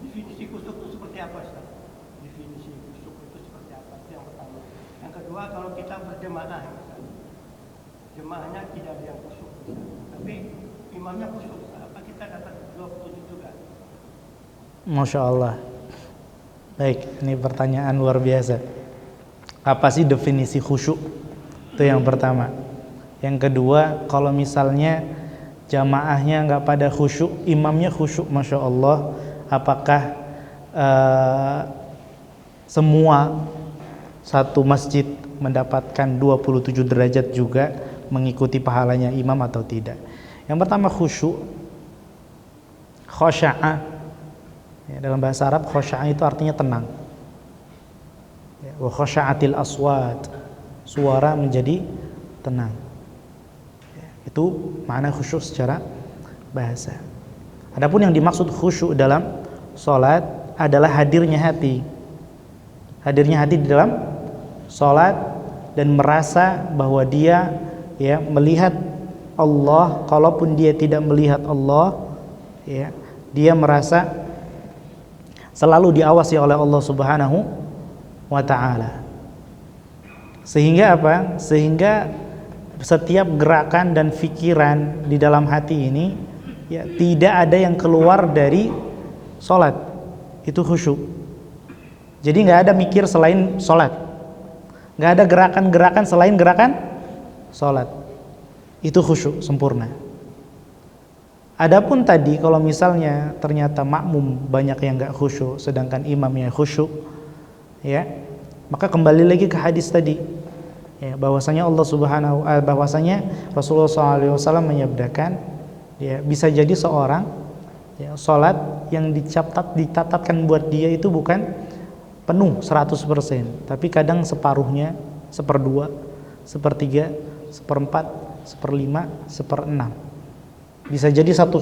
definisi khusyuk itu seperti apa, Ustaz? Definisi khusyuk itu seperti apa? Itu yang pertama. Yang kedua, kalau kita berjemaah, jemaahnya tidak ada yang khusyuk, tapi imamnya khusyuk, apa kita dapat 27 juga? Masya Allah. Baik, ini pertanyaan luar biasa. Apa sih definisi khusyuk? Itu yang pertama. Yang kedua, kalau misalnya jamaahnya nggak pada khusyuk, imamnya khusyuk, Masya Allah, apakah semua satu masjid mendapatkan 27 derajat juga mengikuti pahalanya imam atau tidak? Yang pertama khusyuk, khosya'a, ya, dalam bahasa Arab khosya'a itu artinya tenang. Wa khosya'atil aswat, suara menjadi tenang. Itu makna khusyuk secara bahasa. Adapun yang dimaksud khusyuk dalam salat adalah hadirnya hati. Hadirnya hati di dalam salat dan merasa bahwa dia ya melihat Allah, kalaupun dia tidak melihat Allah, ya, dia merasa selalu diawasi oleh Allah Subhanahu wa taala. Sehingga apa? Sehingga setiap gerakan dan pikiran di dalam hati ini ya tidak ada yang keluar dari salat. Itu khusyuk. Jadi nggak ada mikir selain salat. Nggak ada gerakan-gerakan selain gerakan salat. Itu khusyuk sempurna. Adapun tadi kalau misalnya ternyata makmum banyak yang nggak khusyuk sedangkan imamnya khusyuk, ya, maka kembali lagi ke hadis tadi. Ya, bahwasanya Rasulullah SAW menyabdakan, ya, bisa jadi seorang ya, salat yang dicatatkan buat dia itu bukan penuh 100%, tapi kadang separuhnya, seperdua, sepertiga, seperempat, seperlima, seperenam. Bisa jadi satu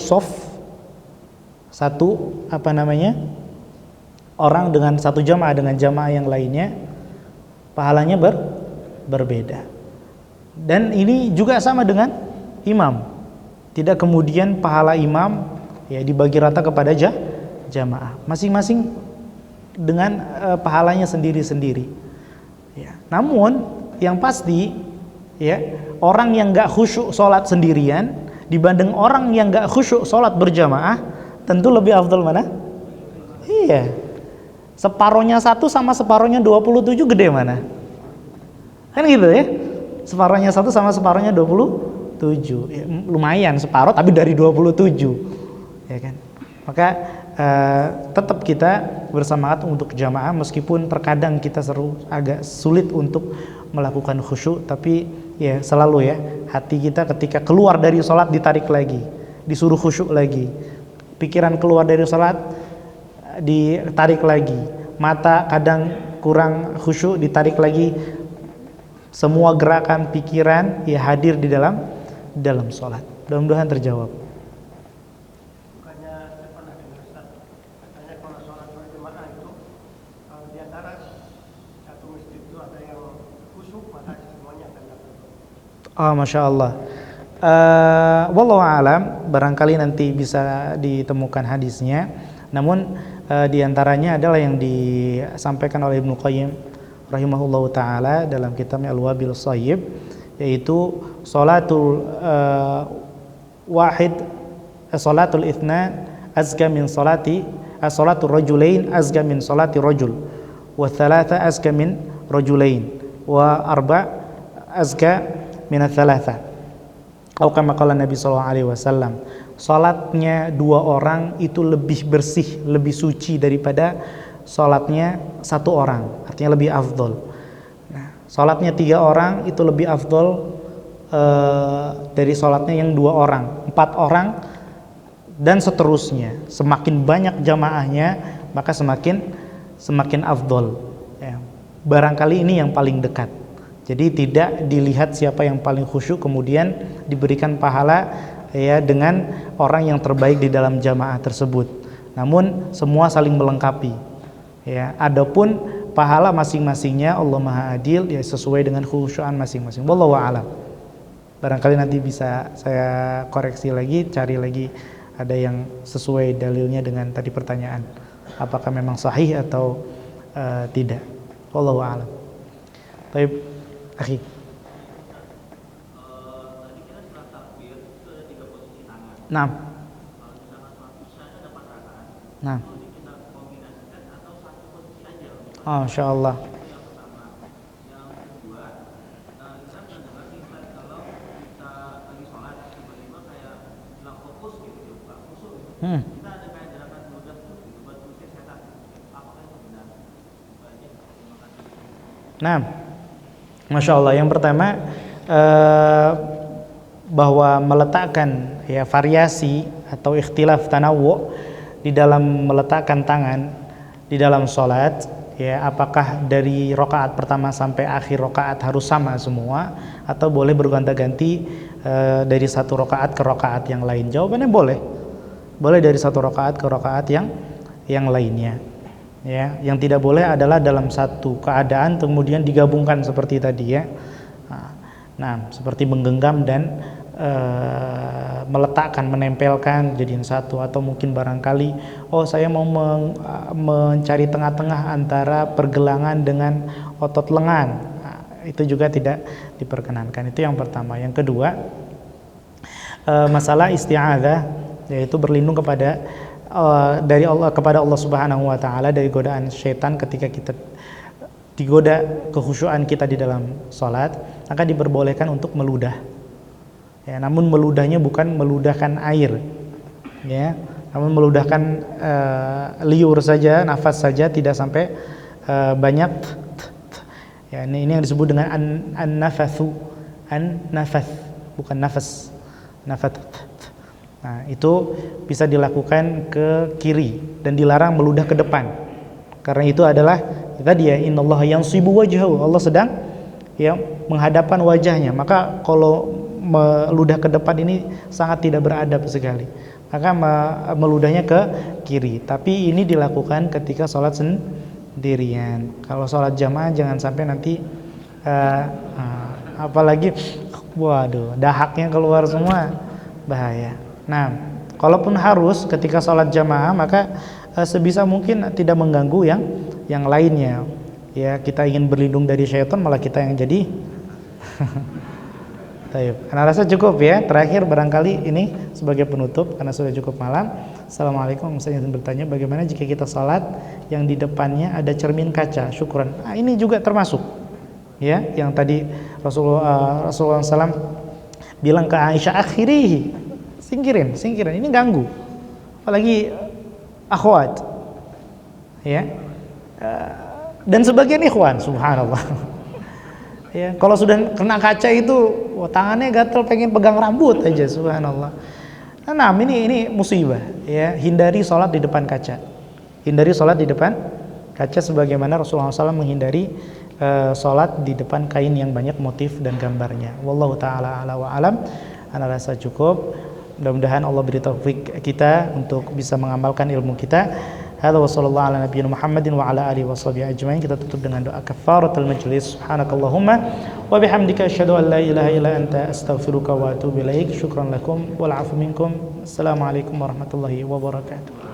orang dengan satu jamaah dengan jamaah yang lainnya pahalanya berbeda. Dan ini juga sama dengan imam. Tidak kemudian pahala imam ya dibagi rata kepada jamaah. Masing-masing dengan pahalanya sendiri-sendiri. Ya. Namun yang pasti ya, orang yang enggak khusyuk salat sendirian dibanding orang yang enggak khusyuk salat berjamaah, tentu lebih afdal mana? Iya. Separohnya 1 sama separohnya 27 gede mana? Kan gitu ya, separohnya 1 sama separohnya 27 ya, lumayan separoh tapi dari 27 ya kan. Maka tetap kita bersemangat untuk jamaah meskipun terkadang kita agak sulit untuk melakukan khusyuk, tapi ya selalu ya hati kita ketika keluar dari sholat ditarik lagi, disuruh khusyuk lagi, pikiran keluar dari sholat ditarik lagi, mata kadang kurang khusyuk ditarik lagi. Semua gerakan pikiran ya hadir di dalam sholat. Mudah-mudahan terjawab. Bukannya saya pernah dengar Ustaz, katanya kalau sholat berjamaah itu di antara satu masjid itu ada yang khusyuk, maka semuanya akan dapat. Masya Allah. Wallahu a'lam, barangkali nanti bisa ditemukan hadisnya. Namun di antaranya adalah yang disampaikan oleh Ibnu Qayyim rahimahullahu taala dalam kitabnya Al-Wabil Shayyib, yaitu salatul wahid, salatul itsnan azka min salati, salatul rajulain azka min salati rajul, wa thalatha azka min rajulain, wa arba azka min thalatha. Atau kama qala Nabi sallallahu alaihi wasallam, salatnya 2 orang itu lebih bersih, lebih suci daripada salatnya 1 orang, artinya lebih afdol. Salatnya 3 orang itu lebih afdol dari salatnya yang 2 orang, 4 orang, dan seterusnya. Semakin banyak jamaahnya, maka semakin afdol. Ya. Barangkali ini yang paling dekat. Jadi tidak dilihat siapa yang paling khusyuk kemudian diberikan pahala ya dengan orang yang terbaik di dalam jamaah tersebut. Namun semua saling melengkapi. Ya, adapun pahala masing-masingnya Allah Maha Adil ya sesuai dengan khusyuan masing-masing. Wallahu a'lam. Barangkali nanti bisa saya koreksi lagi, cari lagi ada yang sesuai dalilnya dengan tadi pertanyaan. Apakah memang sahih atau tidak. Wallahu a'lam. Baik, akhi. Tadi kita setelah takbir itu ada 3 posisi tangan. Nah. Kalau misalnya sholat isya ada 4 rakaat. Nah. Itu kita kombinasikan atau 1 posisi aja? Oh, insyaallah. Itu yang pertama. Yang kedua, kita pernah dengar nih Ustaz, kalau kita lagi sholat tiba-tiba kayak hilang fokus gitu, Pak, khusyuk gitu. Kita ada kayak gerakan meludah tuh gitu buat mengusir setan. Apakah itu benar? Itu aja. Terima kasih. Nah, Masya Allah, yang pertama bahwa meletakkan ya variasi atau ikhtilaf tanawwu di dalam meletakkan tangan di dalam sholat ya, apakah dari rakaat pertama sampai akhir rakaat harus sama semua atau boleh bergonta-ganti dari satu rakaat ke rakaat yang lain? Jawabannya boleh dari satu rakaat ke rakaat yang lainnya. Ya, yang tidak boleh adalah dalam satu keadaan kemudian digabungkan seperti tadi ya. Nah, seperti menggenggam dan meletakkan, menempelkan jadiin satu, atau mungkin barangkali saya mau mencari tengah-tengah antara pergelangan dengan otot lengan. Nah, itu juga tidak diperkenankan. Itu yang pertama. Yang kedua, masalah isti'adzah, yaitu berlindung kepada dari Allah, kepada Allah Subhanahu wa taala dari godaan syaitan ketika kita digoda kekhusyuan kita di dalam salat, maka diperbolehkan untuk meludah. Ya, namun meludahnya bukan meludahkan air. Ya, namun meludahkan liur saja, nafas saja, tidak sampai banyak. Ya, ini yang disebut dengan an-nafathu, an-nafas, bukan nafas. Nafas. Nah, itu bisa dilakukan ke kiri dan dilarang meludah ke depan. Karena itu adalah tadi ya, innallaha yansibu wajhahu, Allah sedang ya menghadapkan wajahnya. Maka kalau meludah ke depan ini sangat tidak beradab sekali. Maka meludahnya ke kiri. Tapi ini dilakukan ketika sholat sendirian. Kalau sholat jamaah jangan sampai nanti apalagi waduh, dahaknya keluar semua, bahaya. Nah, kalaupun harus ketika sholat jamaah, maka sebisa mungkin tidak mengganggu yang lainnya. Ya, kita ingin berlindung dari syaitan, malah kita yang jadi. Taib. Karena rasa cukup ya. Terakhir barangkali ini sebagai penutup karena sudah cukup malam. Assalamualaikum. Saya ingin bertanya, bagaimana jika kita sholat yang di depannya ada cermin kaca? Syukran. Nah, ini juga termasuk. Ya, yang tadi Rasulullah SAW bilang ke Aisyah, akhirihi. Singkirin, ini ganggu. Apalagi akhwat. Ya. Dan sebagian ikhwan, subhanallah. Ya, kalau sudah kena kaca itu, tangannya gatel pengen pegang rambut aja, subhanallah. Nah, ini musibah, ya. Hindari sholat di depan kaca. Hindari sholat di depan kaca sebagaimana Rasulullah SAW menghindari sholat di depan kain yang banyak motif dan gambarnya. Wallahu taala ala wa alam. Ana rasa cukup. Mudah-mudahan Allah beri taufik kita untuk bisa mengamalkan ilmu kita. Hadza wa sallallahu ala nabiyina Muhammadin wa ala alihi washabihi ajmain. Kita tutup dengan doa kafaratul majlis. Subhanakallahumma wa bihamdika asyhadu an la ilaha illa anta astaghfiruka wa atubu ilaik. Syukran lakum wal 'afu minkum. Assalamualaikum warahmatullahi wabarakatuh.